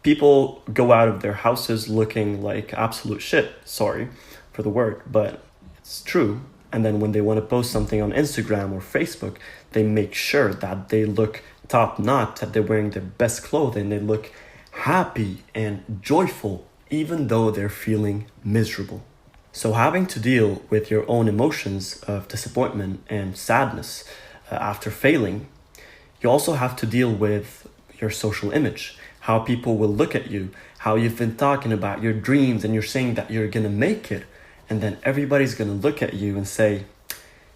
People go out of their houses looking like absolute shit. Sorry for the word, but it's true. And then when they want to post something on Instagram or Facebook, they make sure that they look top notch, that they're wearing their best clothing, they look happy and joyful, even though they're feeling miserable. So having to deal with your own emotions of disappointment and sadness after failing, you also have to deal with your social image, how people will look at you, how you've been talking about your dreams and you're saying that you're gonna make it, and then everybody's gonna look at you and say,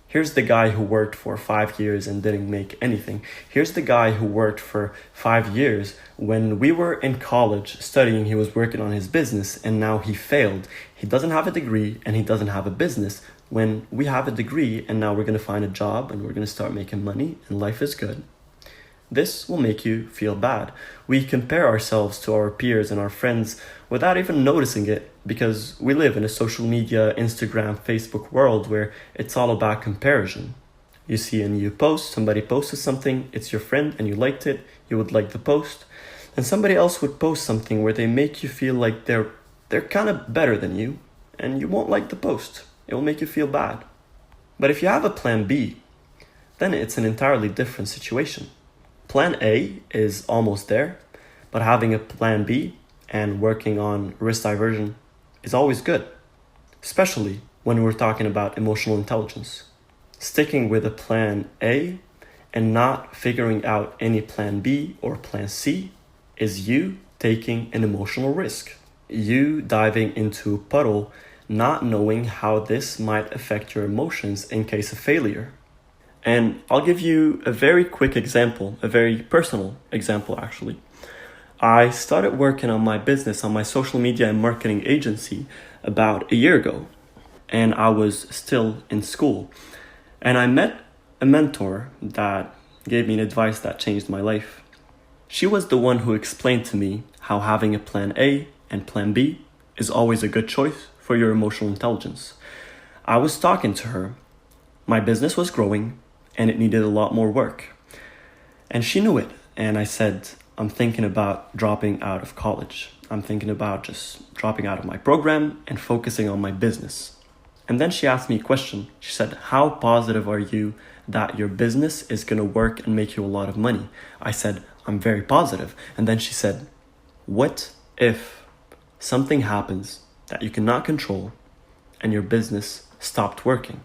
here's the guy who worked for 5 years and didn't make anything. Here's the guy who worked for 5 years. When we were in college studying, he was working on his business and now he failed. He doesn't have a degree and he doesn't have a business. When we have a degree and now we're going to find a job and we're going to start making money and life is good. This will make you feel bad. We compare ourselves to our peers and our friends without even noticing it because we live in a social media, Instagram, Facebook world where it's all about comparison. You see a new post, somebody posted something, it's your friend and you liked it, you would like the post. And somebody else would post something where they make you feel like they're kind of better than you and you won't like the post. It will make you feel bad. But if you have a plan B, then it's an entirely different situation. Plan A is almost there, but having a plan B and working on risk diversion is always good, especially when we're talking about emotional intelligence. Sticking with a plan A and not figuring out any plan B or plan C is you taking an emotional risk. You diving into a puddle, not knowing how this might affect your emotions in case of failure. And I'll give you a very quick example, a very personal example actually. I started working on my business, on my social media and marketing agency about a year ago. And I was still in school. And I met a mentor that gave me an advice that changed my life. She was the one who explained to me how having a plan A and plan B is always a good choice for your emotional intelligence. I was talking to her. My business was growing and it needed a lot more work. And she knew it. And I said, I'm thinking about dropping out of college. I'm thinking about just dropping out of my program and focusing on my business. And then she asked me a question. She said, how positive are you that your business is going to work and make you a lot of money? I said, I'm very positive. And then she said, what if something happens that you cannot control and your business stopped working?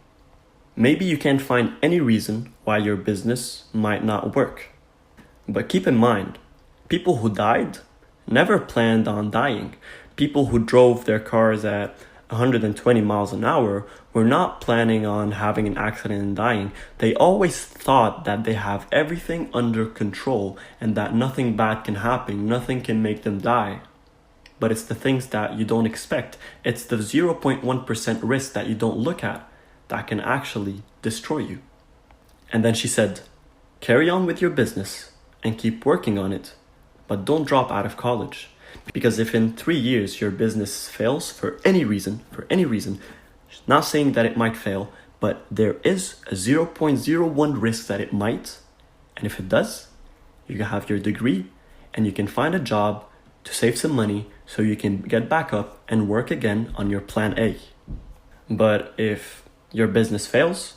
Maybe you can't find any reason why your business might not work. But keep in mind, people who died never planned on dying. People who drove their cars at 120 miles an hour were not planning on having an accident and dying. They always thought that they have everything under control and that nothing bad can happen, nothing can make them die. But it's the things that you don't expect. It's the 0.1% risk that you don't look at that can actually destroy you. And then she said, carry on with your business and keep working on it, but don't drop out of college. Because if in 3 years your business fails for any reason, not saying that it might fail, but there is a 0.01 risk that it might, and if it does, you can have your degree and you can find a job to save some money so you can get back up and work again on your plan A. But if your business fails,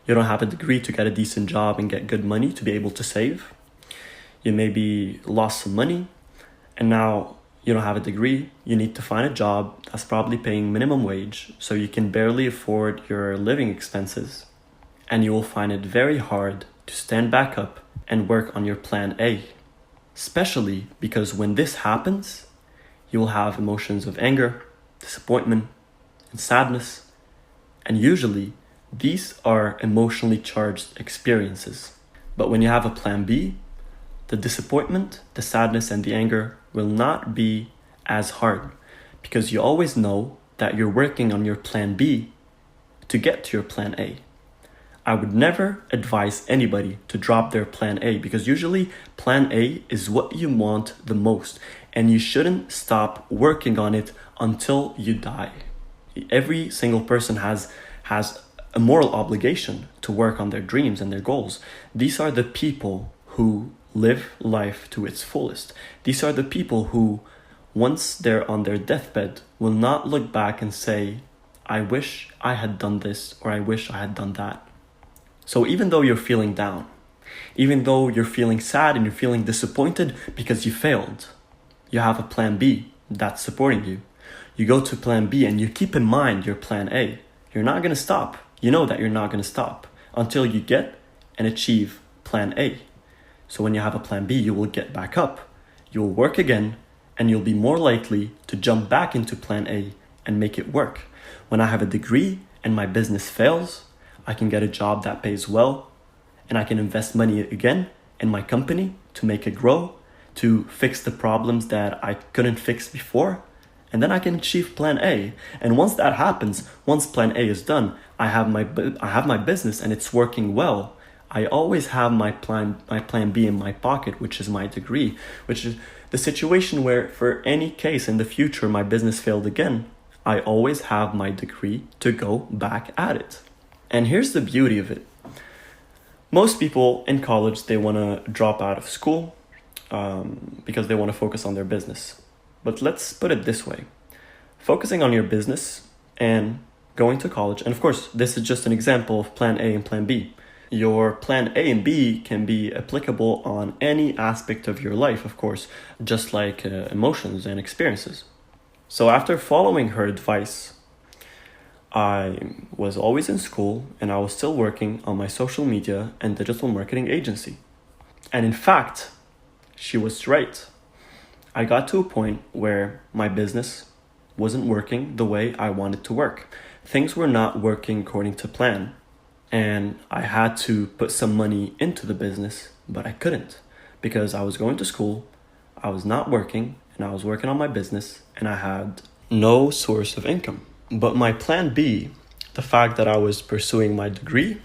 you don't have a degree to get a decent job and get good money to be able to save. You maybe lost some money and now you don't have a degree. You need to find a job that's probably paying minimum wage so you can barely afford your living expenses. And you will find it very hard to stand back up and work on your plan A. Especially because when this happens, you will have emotions of anger, disappointment, and sadness. And usually, these are emotionally charged experiences. But when you have a plan B, the disappointment, the sadness, and the anger will not be as hard because you always know that you're working on your plan B to get to your plan A. I would never advise anybody to drop their plan A because usually plan A is what you want the most and you shouldn't stop working on it until you die. Every single person has a moral obligation to work on their dreams and their goals. These are the people who live life to its fullest. These are the people who, once they're on their deathbed, will not look back and say, I wish I had done this, or I wish I had done that. So even though you're feeling down, even though you're feeling sad and you're feeling disappointed because you failed, you have a plan B that's supporting you. You go to plan B and you keep in mind your plan A. You're not going to stop. You know that you're not going to stop until you get and achieve plan A. So when you have a plan B, you will get back up, you will work again, and you'll be more likely to jump back into plan A and make it work. When I have a degree and my business fails, I can get a job that pays well, and I can invest money again in my company to make it grow, to fix the problems that I couldn't fix before, and then I can achieve plan A. And once that happens, once plan A is done, I have my business and it's working well. I always have my plan B in my pocket, which is my degree, which is the situation where for any case in the future my business failed again, I always have my degree to go back at it. And here's the beauty of it. Most people in college, they want to drop out of school because they want to focus on their business. But let's put it this way. Focusing on your business and going to college, and of course, this is just an example of plan A and plan B. Your plan A and B can be applicable on any aspect of your life, of course, just like emotions and experiences. So after following her advice, I was always in school and I was still working on my social media and digital marketing agency. And in fact, she was right. I got to a point where my business wasn't working the way I wanted to work. Things were not working according to plan. And I had to put some money into the business, but I couldn't because I was going to school, I was not working, and I was working on my business, and I had no source of income. But my plan B, the fact that I was pursuing my degree,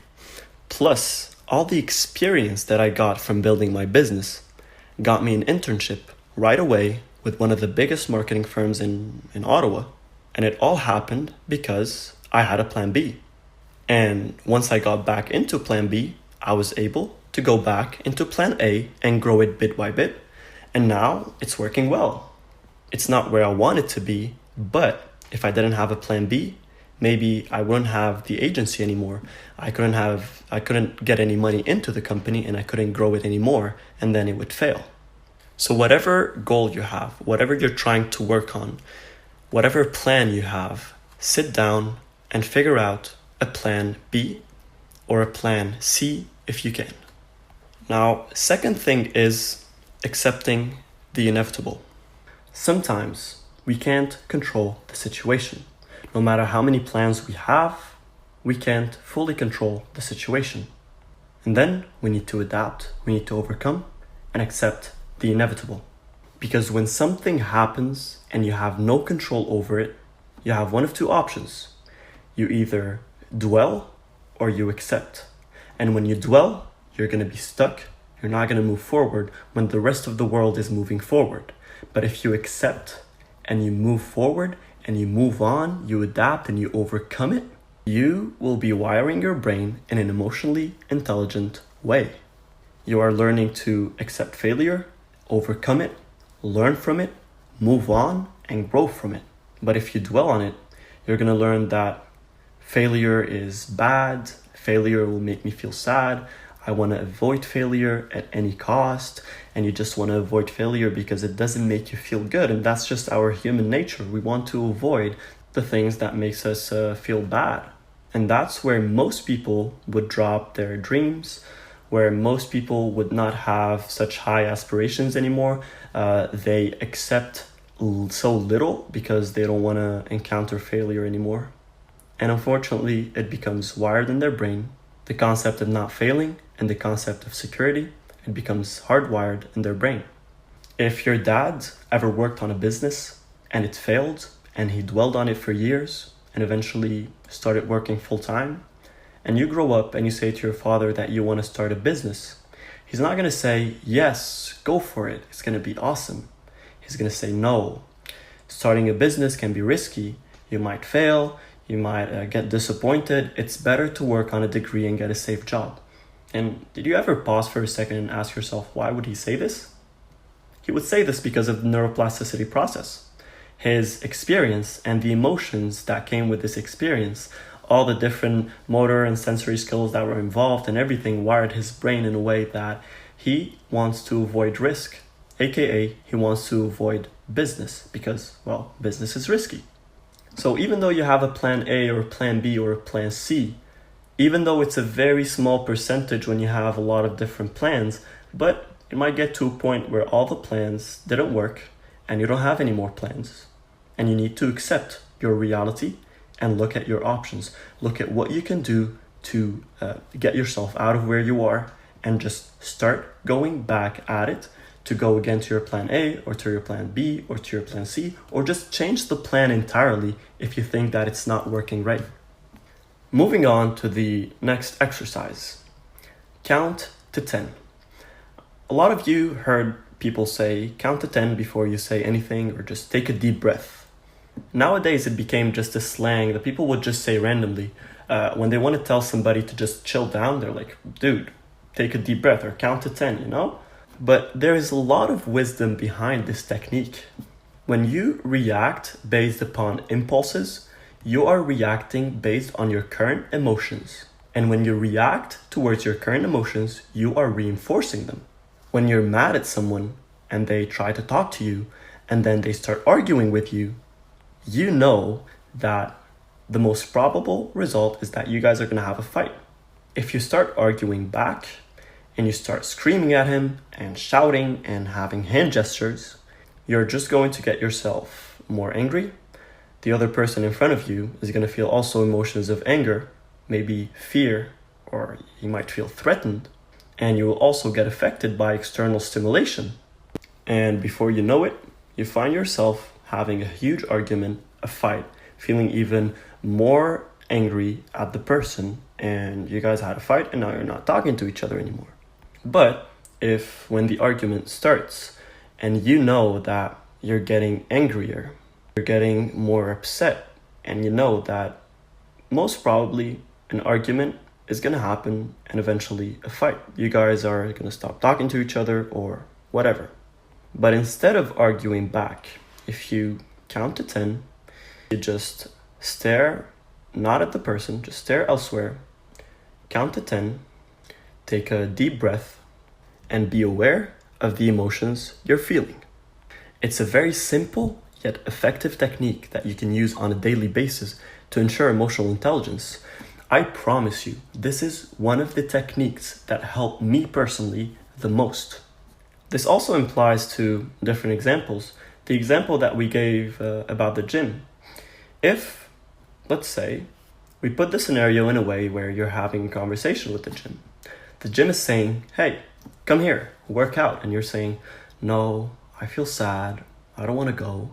plus all the experience that I got from building my business, got me an internship right away with one of the biggest marketing firms in Ottawa. And it all happened because I had a plan B. And once I got back into plan B, I was able to go back into plan A and grow it bit by bit. And now it's working well. It's not where I want it to be, but if I didn't have a plan B, maybe I wouldn't have the agency anymore. I couldn't get any money into the company and I couldn't grow it anymore, and then it would fail. So whatever goal you have, whatever you're trying to work on, whatever plan you have, sit down and figure out a plan B or a plan C if you can. Now, second thing is accepting the inevitable. Sometimes we can't control the situation. No matter how many plans we have, we can't fully control the situation. And then we need to adapt, we need to overcome and accept the inevitable. Because when something happens and you have no control over it, you have one of two options. You either dwell or you accept. And when you dwell, you're going to be stuck. You're not going to move forward when the rest of the world is moving forward. But if you accept and you move forward and you move on, you adapt and you overcome it, you will be wiring your brain in an emotionally intelligent way. You are learning to accept failure, overcome it, learn from it, move on, and grow from it. But if you dwell on it, you're going to learn that failure is bad. Failure will make me feel sad. I want to avoid failure at any cost. And you just want to avoid failure because it doesn't make you feel good. And that's just our human nature. We want to avoid the things that makes us feel bad. And that's where most people would drop their dreams, where most people would not have such high aspirations anymore. They accept so little because they don't want to encounter failure anymore. And unfortunately, it becomes wired in their brain. The concept of not failing and the concept of security, it becomes hardwired in their brain. If your dad ever worked on a business and it failed and he dwelled on it for years and eventually started working full time, and you grow up and you say to your father that you want to start a business, he's not going to say, yes, go for it, it's going to be awesome. He's going to say, no, starting a business can be risky. You might fail. You might get disappointed. It's better to work on a degree and get a safe job. And did you ever pause for a second and ask yourself, why would he say this? He would say this because of the neuroplasticity process. His experience and the emotions that came with this experience, all the different motor and sensory skills that were involved and everything wired his brain in a way that he wants to avoid risk, aka he wants to avoid business because, well, business is risky. So even though you have a plan A or a plan B or a plan C, even though it's a very small percentage when you have a lot of different plans, but it might get to a point where all the plans didn't work and you don't have any more plans. And you need to accept your reality and look at your options. Look at what you can do to get yourself out of where you are and just start going back at it to go again to your plan A or to your plan B or to your plan C, or just change the plan entirely if you think that it's not working right. Moving on to the next exercise. Count to 10. A lot of you heard people say count to 10 before you say anything, or just take a deep breath. Nowadays it became just a slang that people would just say randomly. When they want to tell somebody to just chill down, they're like, dude, take a deep breath or count to 10, you know? But there is a lot of wisdom behind this technique. When you react based upon impulses, you are reacting based on your current emotions. And when you react towards your current emotions, you are reinforcing them. When you're mad at someone and they try to talk to you and then they start arguing with you, you know that the most probable result is that you guys are going to have a fight. If you start arguing back and you start screaming at him and shouting and having hand gestures, you're just going to get yourself more angry. The other person in front of you is going to feel also emotions of anger, maybe fear, or you might feel threatened. And you will also get affected by external stimulation. And before you know it, you find yourself having a huge argument, a fight, feeling even more angry at the person. And you guys had a fight and now you're not talking to each other anymore. But if when the argument starts and you know that you're getting angrier, you're getting more upset, and you know that most probably an argument is going to happen and eventually a fight. You guys are going to stop talking to each other or whatever. But instead of arguing back, if you count to 10, you just stare, not at the person, just stare elsewhere, count to 10, take a deep breath, and be aware of the emotions you're feeling. It's a very simple yet effective technique that you can use on a daily basis to ensure emotional intelligence. I promise you, this is one of the techniques that help me personally the most. This also applies to different examples. The example that we gave about the gym. If, let's say, we put the scenario in a way where you're having a conversation with the gym. The gym is saying, hey, come here, work out. And you're saying, no, I feel sad, I don't want to go.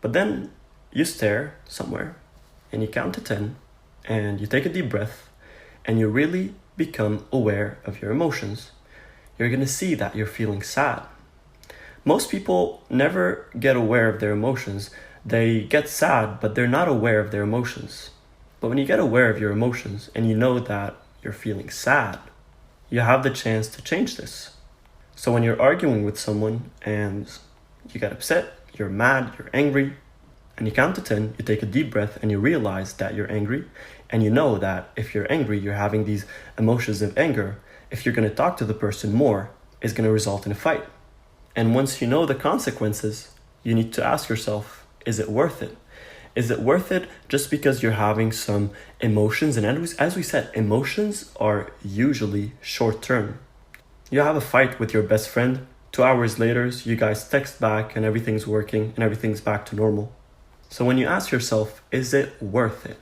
But then you stare somewhere and you count to 10 and you take a deep breath and you really become aware of your emotions. You're going to see that you're feeling sad. Most people never get aware of their emotions. They get sad, but they're not aware of their emotions. But when you get aware of your emotions and you know that you're feeling sad, you have the chance to change this. So when you're arguing with someone and you get upset, you're mad, you're angry, and you count to 10, you take a deep breath and you realize that you're angry, and you know that if you're angry, you're having these emotions of anger. If you're going to talk to the person more, it's going to result in a fight. And once you know the consequences, you need to ask yourself, is it worth it? Is it worth it just because you're having some emotions? And as we said, emotions are usually short term. You have a fight with your best friend, 2 hours later, you guys text back and everything's working and everything's back to normal. So when you ask yourself, is it worth it?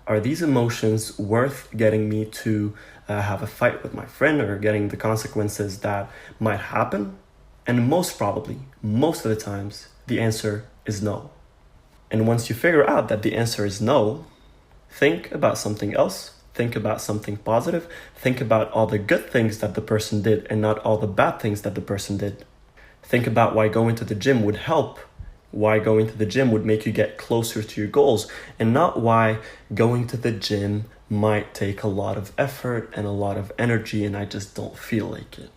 Are these emotions worth getting me to have a fight with my friend or getting the consequences that might happen? And most probably, most of the times, the answer is no. And once you figure out that the answer is no, think about something else. Think about something positive. Think about all the good things that the person did and not all the bad things that the person did. Think about why going to the gym would help, why going to the gym would make you get closer to your goals, and not why going to the gym might take a lot of effort and a lot of energy, and I just don't feel like it.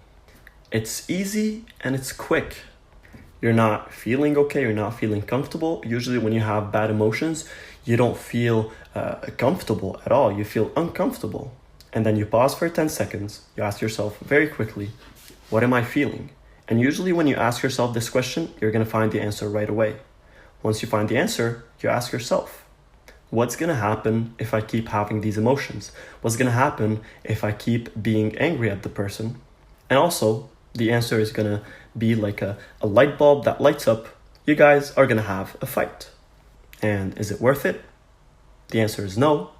It's easy and it's quick. You're not feeling okay, you're not feeling comfortable. Usually when you have bad emotions, you don't feel comfortable at all. You feel uncomfortable. And then you pause for 10 seconds. You ask yourself very quickly, what am I feeling? And usually when you ask yourself this question, you're going to find the answer right away. Once you find the answer, you ask yourself, what's going to happen if I keep having these emotions? What's going to happen if I keep being angry at the person? And also, the answer is going to be like a light bulb that lights up. You guys are going to have a fight. And is it worth it? The answer is no.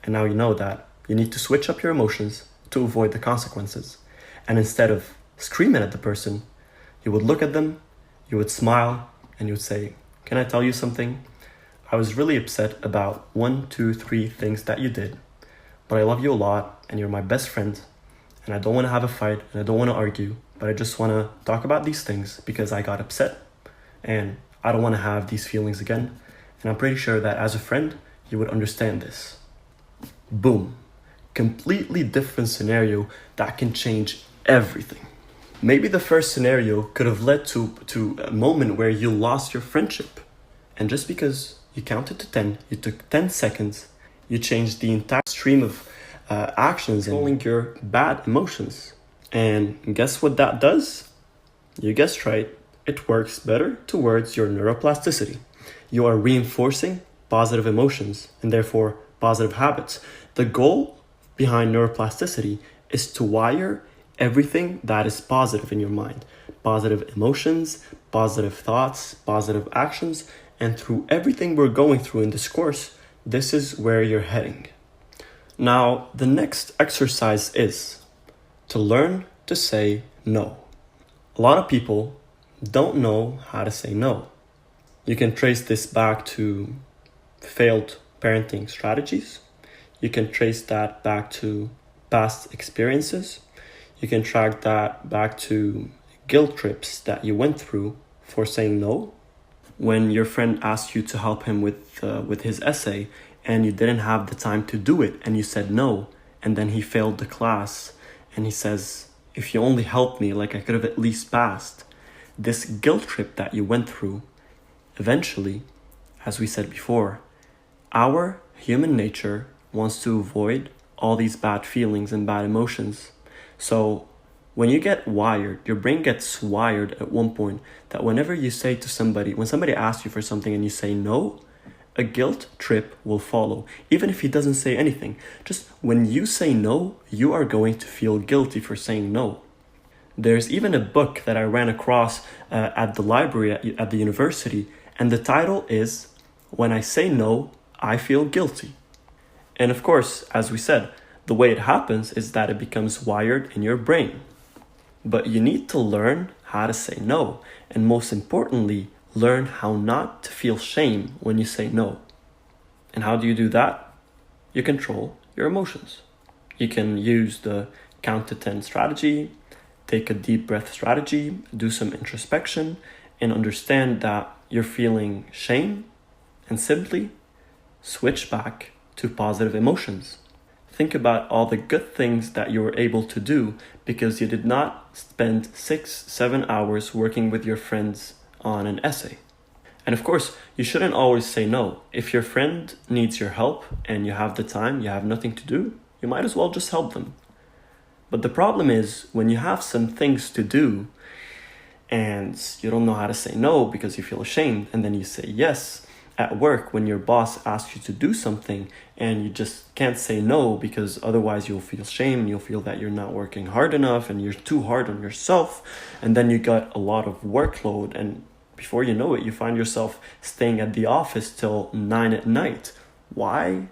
And now you know that you need to switch up your emotions to avoid the consequences. And instead of screaming at the person, you would look at them, you would smile, and you would say, can I tell you something? I was really upset about 1, 2, 3 things that you did, but I love you a lot, and you're my best friend, and I don't want to have a fight, and I don't want to argue, but I just want to talk about these things because I got upset, and I don't want to have these feelings again, and I'm pretty sure that as a friend, you would understand this. Boom. Completely different scenario that can change everything. Maybe the first scenario could have led to a moment where you lost your friendship. And just because you counted to 10, you took 10 seconds, you changed the entire stream of actions and controlling your bad emotions. And guess what that does? You guessed right. It works better towards your neuroplasticity. You are reinforcing positive emotions and therefore positive habits. The goal behind neuroplasticity is to wire everything that is positive in your mind. Positive emotions, positive thoughts, positive actions, and through everything we're going through in this course, this is where you're heading. Now, the next exercise is to learn to say no. A lot of people don't know how to say no. You can trace this back to failed parenting strategies. You can trace that back to past experiences. You can track that back to guilt trips that you went through for saying no. When your friend asked you to help him with his essay and you didn't have the time to do it and you said no, and then he failed the class and he says, if you only helped me, like I could have at least passed. This guilt trip that you went through, eventually, as we said before, our human nature wants to avoid all these bad feelings and bad emotions. So when you get wired, your brain gets wired at one point that whenever you say to somebody, when somebody asks you for something and you say no, a guilt trip will follow. Even if he doesn't say anything, just when you say no, you are going to feel guilty for saying no. There's even a book that I ran across at the library at the university, and the title is When I Say No, I Feel Guilty. And of course, as we said, the way it happens is that it becomes wired in your brain. But you need to learn how to say no, and most importantly, learn how not to feel shame when you say no. And how do you do that? You control your emotions. You can use the count to 10 strategy, take a deep breath strategy, do some introspection, and understand that you're feeling shame, and simply switch back to positive emotions. Think about all the good things that you were able to do because you did not spend 6-7 hours working with your friends on an essay. And of course, you shouldn't always say no. If your friend needs your help and you have the time, you have nothing to do, you might as well just help them. But the problem is when you have some things to do and you don't know how to say no because you feel ashamed, and then you say yes at work when your boss asks you to do something and you just can't say no because otherwise you'll feel shame and you'll feel that you're not working hard enough and you're too hard on yourself, and then you got a lot of workload, and before you know it, you find yourself staying at the office till 9 at night. Why?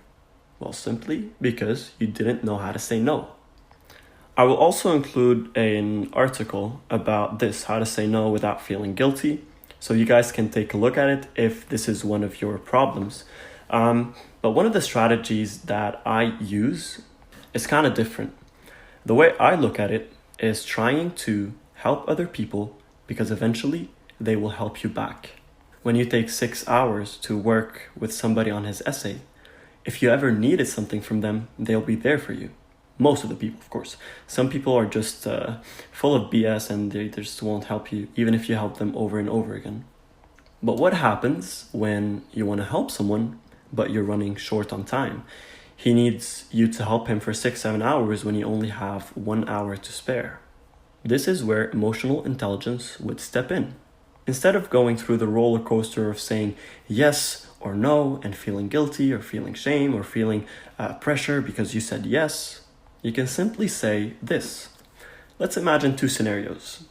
Well, simply because you didn't know how to say no. I will also include an article about this, how to say no without feeling guilty, so you guys can take a look at it if this is one of your problems. But one of the strategies that I use is kind of different. The way I look at it is trying to help other people because eventually they will help you back. When you take 6 hours to work with somebody on his essay, If you ever needed something from them, they'll be there for you. Most of the people, of course. Some people are just full of BS and they just won't help you, even if you help them over and over again. But what happens when you want to help someone, but you're running short on time? He needs you to help him for 6-7 hours when you only have 1 hour to spare. This is where emotional intelligence would step in. Instead of going through the roller coaster of saying yes or no and feeling guilty or feeling shame or feeling pressure because you said yes, you can simply say this. Let's imagine 2 scenarios.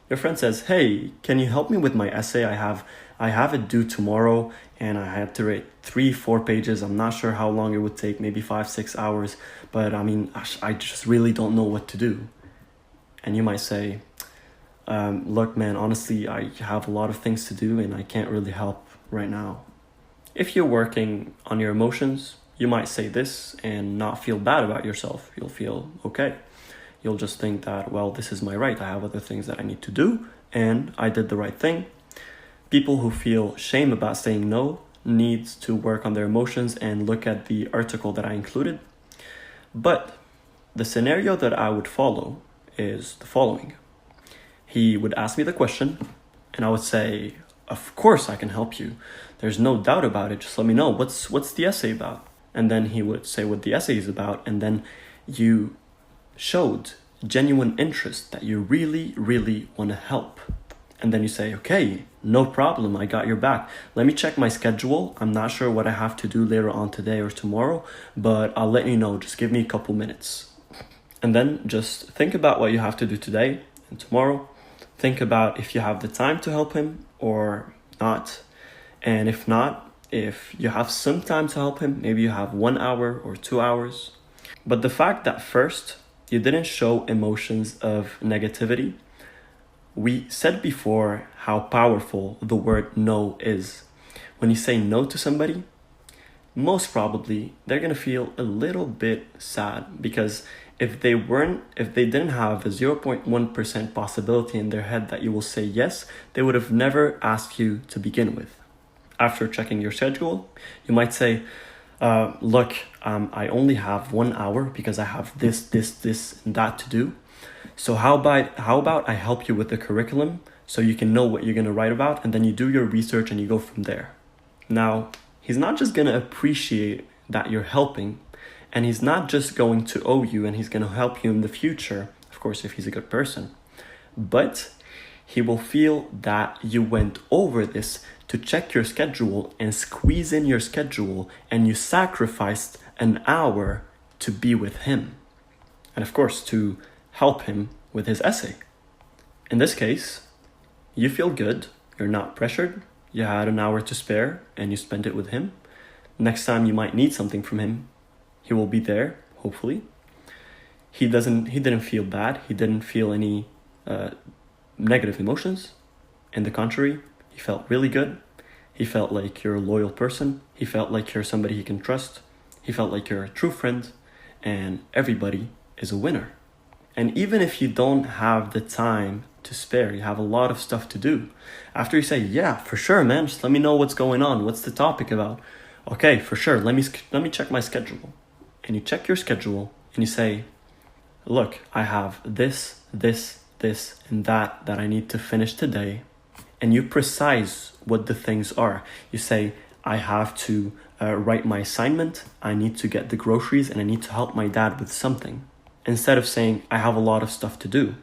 Your friend says, hey, can you help me with my essay? I have it due tomorrow and I have to write 3-4 pages. I'm not sure how long it would take, maybe 5-6 hours, but I just really don't know what to do. And you might say, look, man, honestly, I have a lot of things to do and I can't really help right now. If you're working on your emotions, you might say this and not feel bad about yourself. You'll feel okay. You'll just think that, well, this is my right. I have other things that I need to do and I did the right thing. People who feel shame about saying no needs to work on their emotions and look at the article that I included. But the scenario that I would follow is the following. He would ask me the question and I would say, of course I can help you. There's no doubt about it. Just let me know. What's the essay about? And then he would say what the essay is about. And then you showed genuine interest that you really, really want to help. And then you say, okay, no problem. I got your back. Let me check my schedule. I'm not sure what I have to do later on today or tomorrow, but I'll let you know. Just give me a couple minutes. And then just think about what you have to do today and tomorrow. Think about if you have the time to help him or not. And if not, if you have some time to help him, maybe you have 1 hour or 2 hours. But the fact that first, you didn't show emotions of negativity. We said before how powerful the word no is. When you say no to somebody, most probably they're going to feel a little bit sad because if they didn't have a 0.1% possibility in their head that you will say yes, they would have never asked you to begin with. After checking your schedule, you might say, look, I only have 1 hour because I have this, and that to do. So how about I help you with the curriculum so you can know what you're going to write about and then you do your research and you go from there. Now, he's not just going to appreciate that you're helping, and he's not just going to owe you and he's going to help you in the future, of course, if he's a good person, but he will feel that you went over this to check your schedule and squeeze in your schedule and you sacrificed an hour to be with him. And of course, to help him with his essay. In this case, you feel good, you're not pressured, you had an hour to spare and you spent it with him. Next time you might need something from him, he will be there, hopefully. He didn't feel bad, he didn't feel any negative emotions. In the contrary, he felt really good. He felt like you're a loyal person. He felt like you're somebody he can trust. He felt like you're a true friend. And everybody is a winner. And even if you don't have the time to spare, you have a lot of stuff to do. After you say, yeah, for sure, man, just let me know what's going on. What's the topic about? Okay, for sure. Let me check my schedule. And you check your schedule and you say, look, I have this, and that I need to finish today. And you precise what the things are. You say, I have to write my assignment, I need to get the groceries, and I need to help my dad with something. Instead of saying, I have a lot of stuff to do.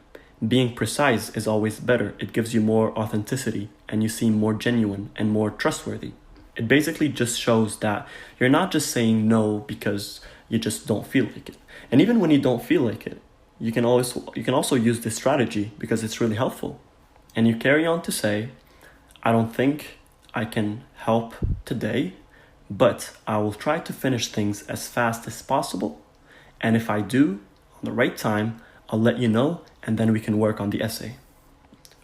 Being precise is always better. It gives you more authenticity and you seem more genuine and more trustworthy. It basically just shows that you're not just saying no because you just don't feel like it. And even when you don't feel like it, you can also use this strategy because it's really helpful. And you carry on to say, I don't think I can help today, but I will try to finish things as fast as possible. And if I do, on the right time, I'll let you know, and then we can work on the essay.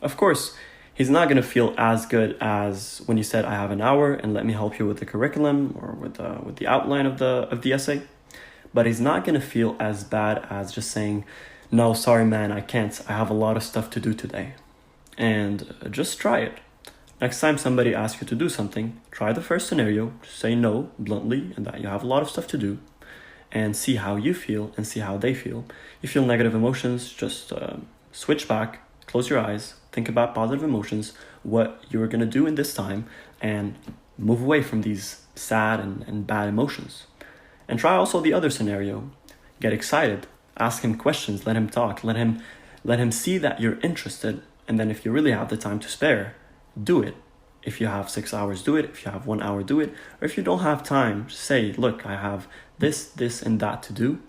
Of course, he's not going to feel as good as when you said, I have an hour and let me help you with the curriculum or with the outline of the essay. But he's not going to feel as bad as just saying, no, sorry, man, I can't. I have a lot of stuff to do today. And just try it. Next time somebody asks you to do something, try the first scenario, just say no bluntly and that you have a lot of stuff to do, and see how you feel and see how they feel. You feel negative emotions, just switch back, close your eyes, think about positive emotions, what you're going to do in this time, and move away from these sad and bad emotions. And try also the other scenario. Get excited, ask him questions, let him talk, let him see that you're interested, and then if you really have the time to spare, do it. If you have 6 hours, do it. If you have 1 hour, do it. Or if you don't have time, say, look, I have this, and that to do.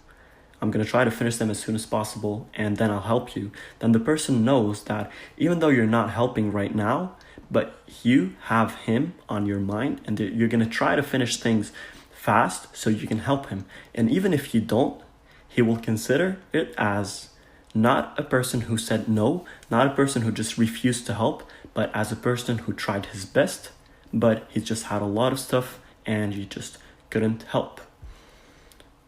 I'm going to try to finish them as soon as possible, and then I'll help you. Then the person knows that even though you're not helping right now, but you have him on your mind, and you're going to try to finish things fast so you can help him. And even if you don't, he will consider it as not a person who said no, not a person who just refused to help, but as a person who tried his best, but he just had a lot of stuff and he just couldn't help.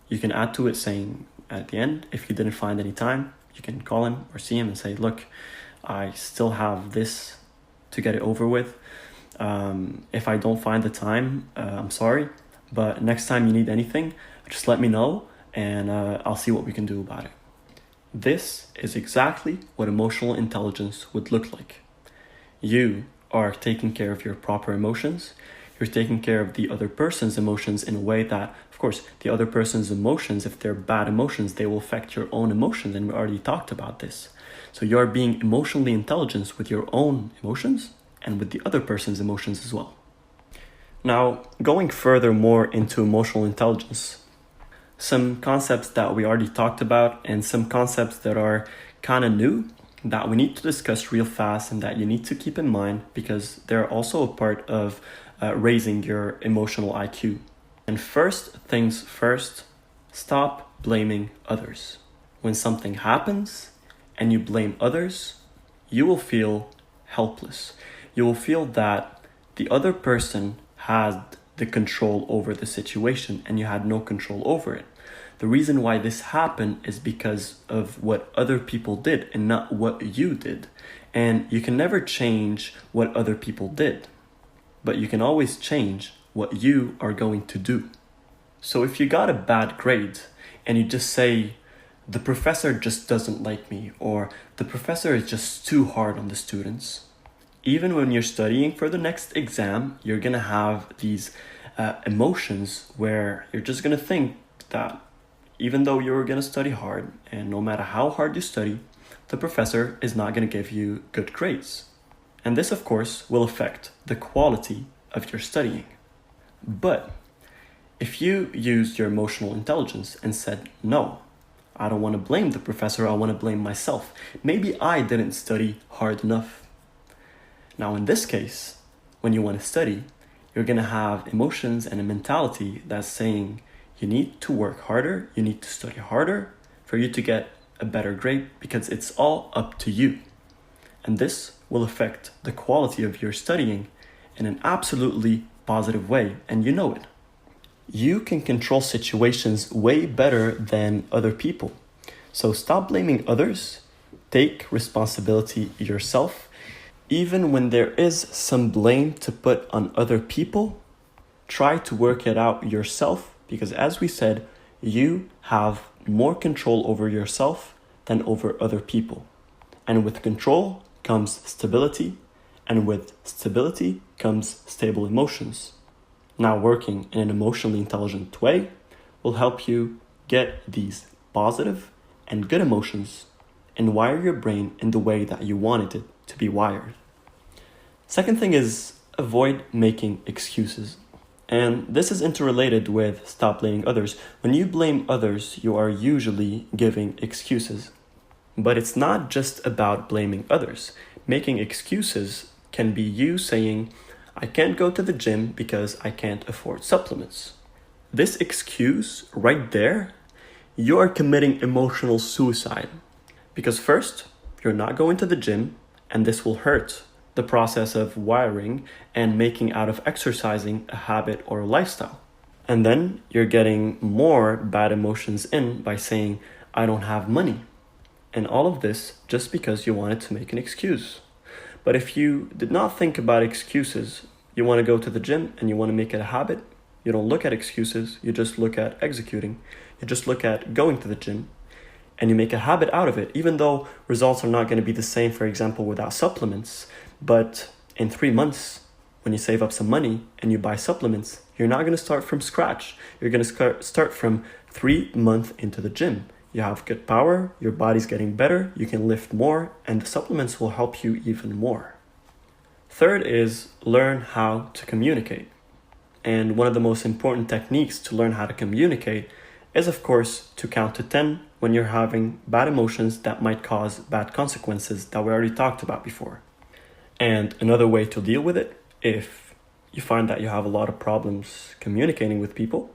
You can add to it saying at the end, if you didn't find any time, you can call him or see him and say, look, I still have this to get it over with. If I don't find the time, I'm sorry, but next time you need anything, just let me know and I'll see what we can do about it. This is exactly what emotional intelligence would look like. You are taking care of your proper emotions. You're taking care of the other person's emotions in a way that, of course, the other person's emotions, if they're bad emotions, they will affect your own emotions. And we already talked about this. So you're being emotionally intelligent with your own emotions and with the other person's emotions as well. Now, going further more into emotional intelligence, some concepts that we already talked about and some concepts that are kind of new that we need to discuss real fast and that you need to keep in mind because they're also a part of raising your emotional IQ. And first things first, stop blaming others. When something happens and you blame others, you will feel helpless. You will feel that the other person had the control over the situation and you had no control over it. The reason why this happened is because of what other people did and not what you did. And you can never change what other people did, but you can always change what you are going to do. So if you got a bad grade and you just say, the professor just doesn't like me, or the professor is just too hard on the students, even when you're studying for the next exam, you're going to have these emotions where you're just going to think that even though you're going to study hard, and no matter how hard you study, the professor is not going to give you good grades. And this, of course, will affect the quality of your studying. But if you used your emotional intelligence and said, no, I don't want to blame the professor, I want to blame myself. Maybe I didn't study hard enough. Now, in this case, when you want to study, you're going to have emotions and a mentality that's saying, you need to work harder, you need to study harder for you to get a better grade because it's all up to you. And this will affect the quality of your studying in an absolutely positive way, and you know it. You can control situations way better than other people. So stop blaming others, take responsibility yourself. Even when there is some blame to put on other people, try to work it out yourself. Because as we said, you have more control over yourself than over other people. And with control comes stability, and with stability comes stable emotions. Now, working in an emotionally intelligent way will help you get these positive and good emotions and wire your brain in the way that you wanted it to be wired. Second thing is avoid making excuses. And this is interrelated with stop blaming others. When you blame others, you are usually giving excuses. But it's not just about blaming others. Making excuses can be you saying, I can't go to the gym because I can't afford supplements. This excuse right there, you are committing emotional suicide. Because first, you're not going to the gym, and this will hurt the process of wiring and making out of exercising a habit or a lifestyle. And then you're getting more bad emotions in by saying, I don't have money. And all of this just because you wanted to make an excuse. But if you did not think about excuses, you want to go to the gym and you want to make it a habit, you don't look at excuses, you just look at executing. You just look at going to the gym and you make a habit out of it, even though results are not going to be the same, for example, without supplements. But in 3 months, when you save up some money and you buy supplements, you're not going to start from scratch. You're going to start from 3 months into the gym. You have good power, your body's getting better, you can lift more, and the supplements will help you even more. Third is learn how to communicate. And one of the most important techniques to learn how to communicate is, of course, to count to 10 when you're having bad emotions that might cause bad consequences that we already talked about before. And another way to deal with it, if you find that you have a lot of problems communicating with people,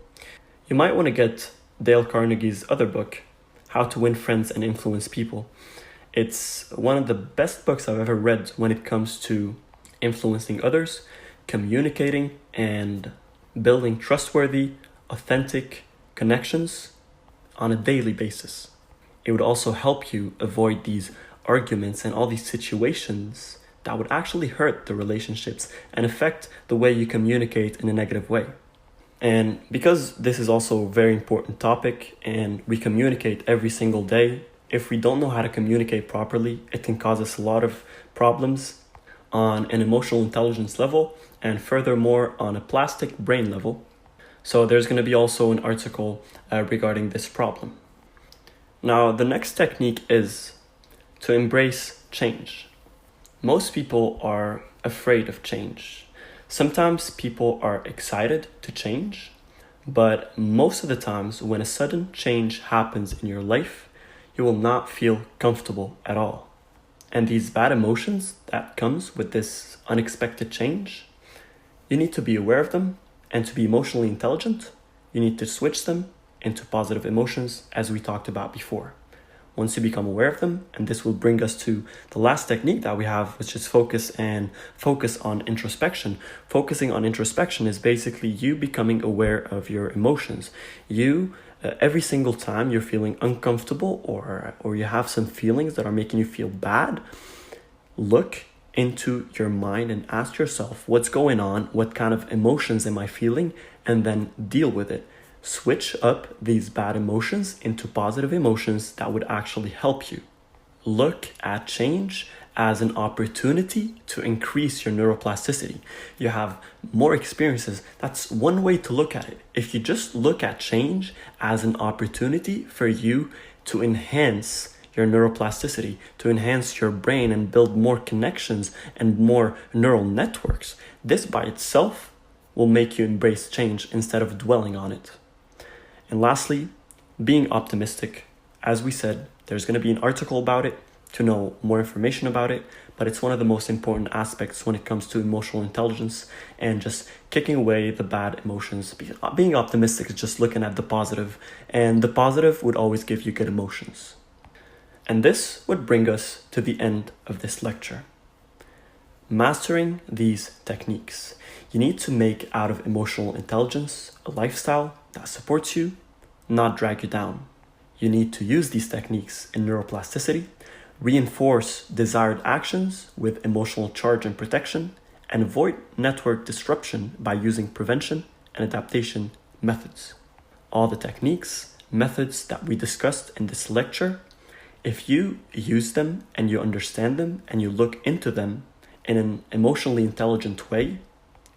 you might want to get Dale Carnegie's other book, How to Win Friends and Influence People. It's one of the best books I've ever read when it comes to influencing others, communicating, and building trustworthy, authentic connections on a daily basis. It would also help you avoid these arguments and all these situations that would actually hurt the relationships and affect the way you communicate in a negative way. And because this is also a very important topic and we communicate every single day, if we don't know how to communicate properly, it can cause us a lot of problems on an emotional intelligence level and furthermore on a plastic brain level. So there's going to be also an article regarding this problem. Now, the next technique is to embrace change. Most people are afraid of change. Sometimes people are excited to change, but most of the times when a sudden change happens in your life, you will not feel comfortable at all. And these bad emotions that comes with this unexpected change, you need to be aware of them, and to be emotionally intelligent, you need to switch them into positive emotions as we talked about before. Once you become aware of them, and this will bring us to the last technique that we have, which is focus on introspection. Focusing on introspection is basically you becoming aware of your emotions. Every single time you're feeling uncomfortable or you have some feelings that are making you feel bad, look into your mind and ask yourself what's going on, what kind of emotions am I feeling, and then deal with it. Switch up these bad emotions into positive emotions that would actually help you. Look at change as an opportunity to increase your neuroplasticity. You have more experiences. That's one way to look at it. If you just look at change as an opportunity for you to enhance your neuroplasticity, to enhance your brain and build more connections and more neural networks, this by itself will make you embrace change instead of dwelling on it. And lastly, being optimistic. As we said, there's going to be an article about it to know more information about it, but it's one of the most important aspects when it comes to emotional intelligence and just kicking away the bad emotions. Being optimistic is just looking at the positive, and the positive would always give you good emotions. And this would bring us to the end of this lecture. Mastering these techniques. You need to make out of emotional intelligence a lifestyle that supports you, not drag you down. You need to use these techniques in neuroplasticity, reinforce desired actions with emotional charge and protection, and avoid network disruption by using prevention and adaptation methods. All the techniques, methods that we discussed in this lecture, if you use them and you understand them and you look into them in an emotionally intelligent way,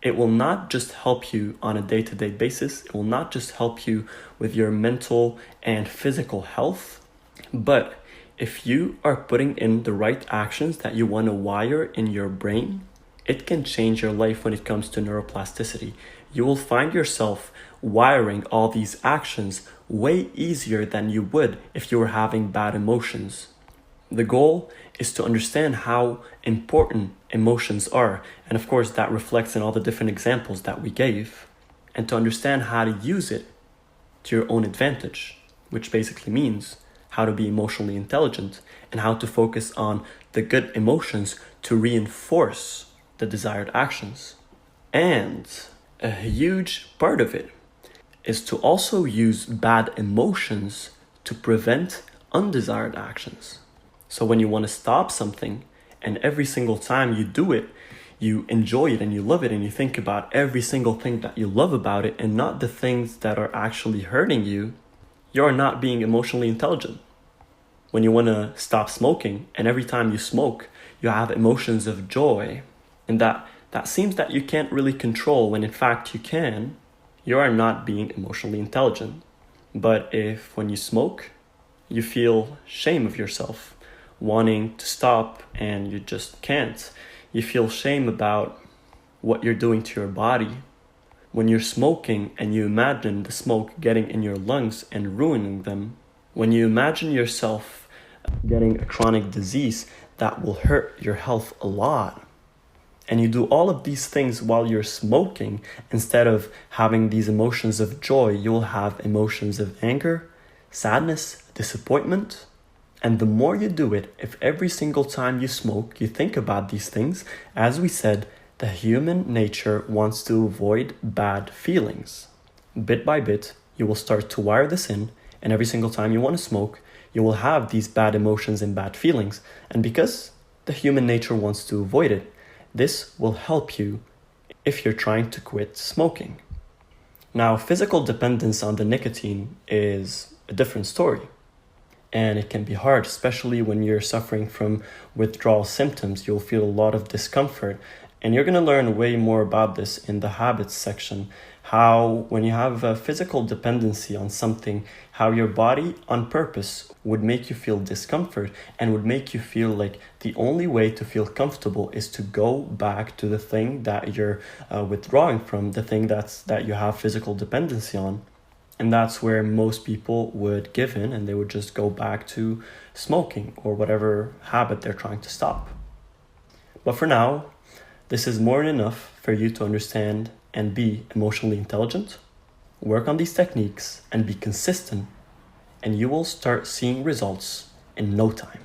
it will not just help you on a day-to-day basis. It will not just help you with your mental and physical health, but if you are putting in the right actions that you want to wire in your brain, it can change your life when it comes to neuroplasticity. You will find yourself wiring all these actions way easier than you would if you were having bad emotions. The goal is to understand how important emotions are, and of course that reflects in all the different examples that we gave, and to understand how to use it to your own advantage, which basically means how to be emotionally intelligent and how to focus on the good emotions to reinforce the desired actions. And a huge part of it is to also use bad emotions to prevent undesired actions. So when you want to stop something and every single time you do it, you enjoy it and you love it and you think about every single thing that you love about it and not the things that are actually hurting you, you're not being emotionally intelligent. When you want to stop smoking and every time you smoke, you have emotions of joy and that seems that you can't really control when in fact you can, you are not being emotionally intelligent. But if when you smoke, you feel shame of yourself, wanting to stop and you just can't, you feel shame about what you're doing to your body. When you're smoking and you imagine the smoke getting in your lungs and ruining them, when you imagine yourself getting a chronic disease that will hurt your health a lot, and you do all of these things while you're smoking, instead of having these emotions of joy, you'll have emotions of anger, sadness, disappointment. And the more you do it, if every single time you smoke, you think about these things, as we said, the human nature wants to avoid bad feelings. Bit by bit, you will start to wire this in, and every single time you want to smoke, you will have these bad emotions and bad feelings. And because the human nature wants to avoid it, this will help you if you're trying to quit smoking. Now, physical dependence on the nicotine is a different story. And it can be hard, especially when you're suffering from withdrawal symptoms. You'll feel a lot of discomfort. And you're going to learn way more about this in the habits section. How, when you have a physical dependency on something, how your body on purpose would make you feel discomfort and would make you feel like the only way to feel comfortable is to go back to the thing that you're withdrawing from, the thing that you have physical dependency on. And that's where most people would give in and they would just go back to smoking or whatever habit they're trying to stop. But for now, this is more than enough for you to understand and be emotionally intelligent. Work on these techniques and be consistent, and you will start seeing results in no time.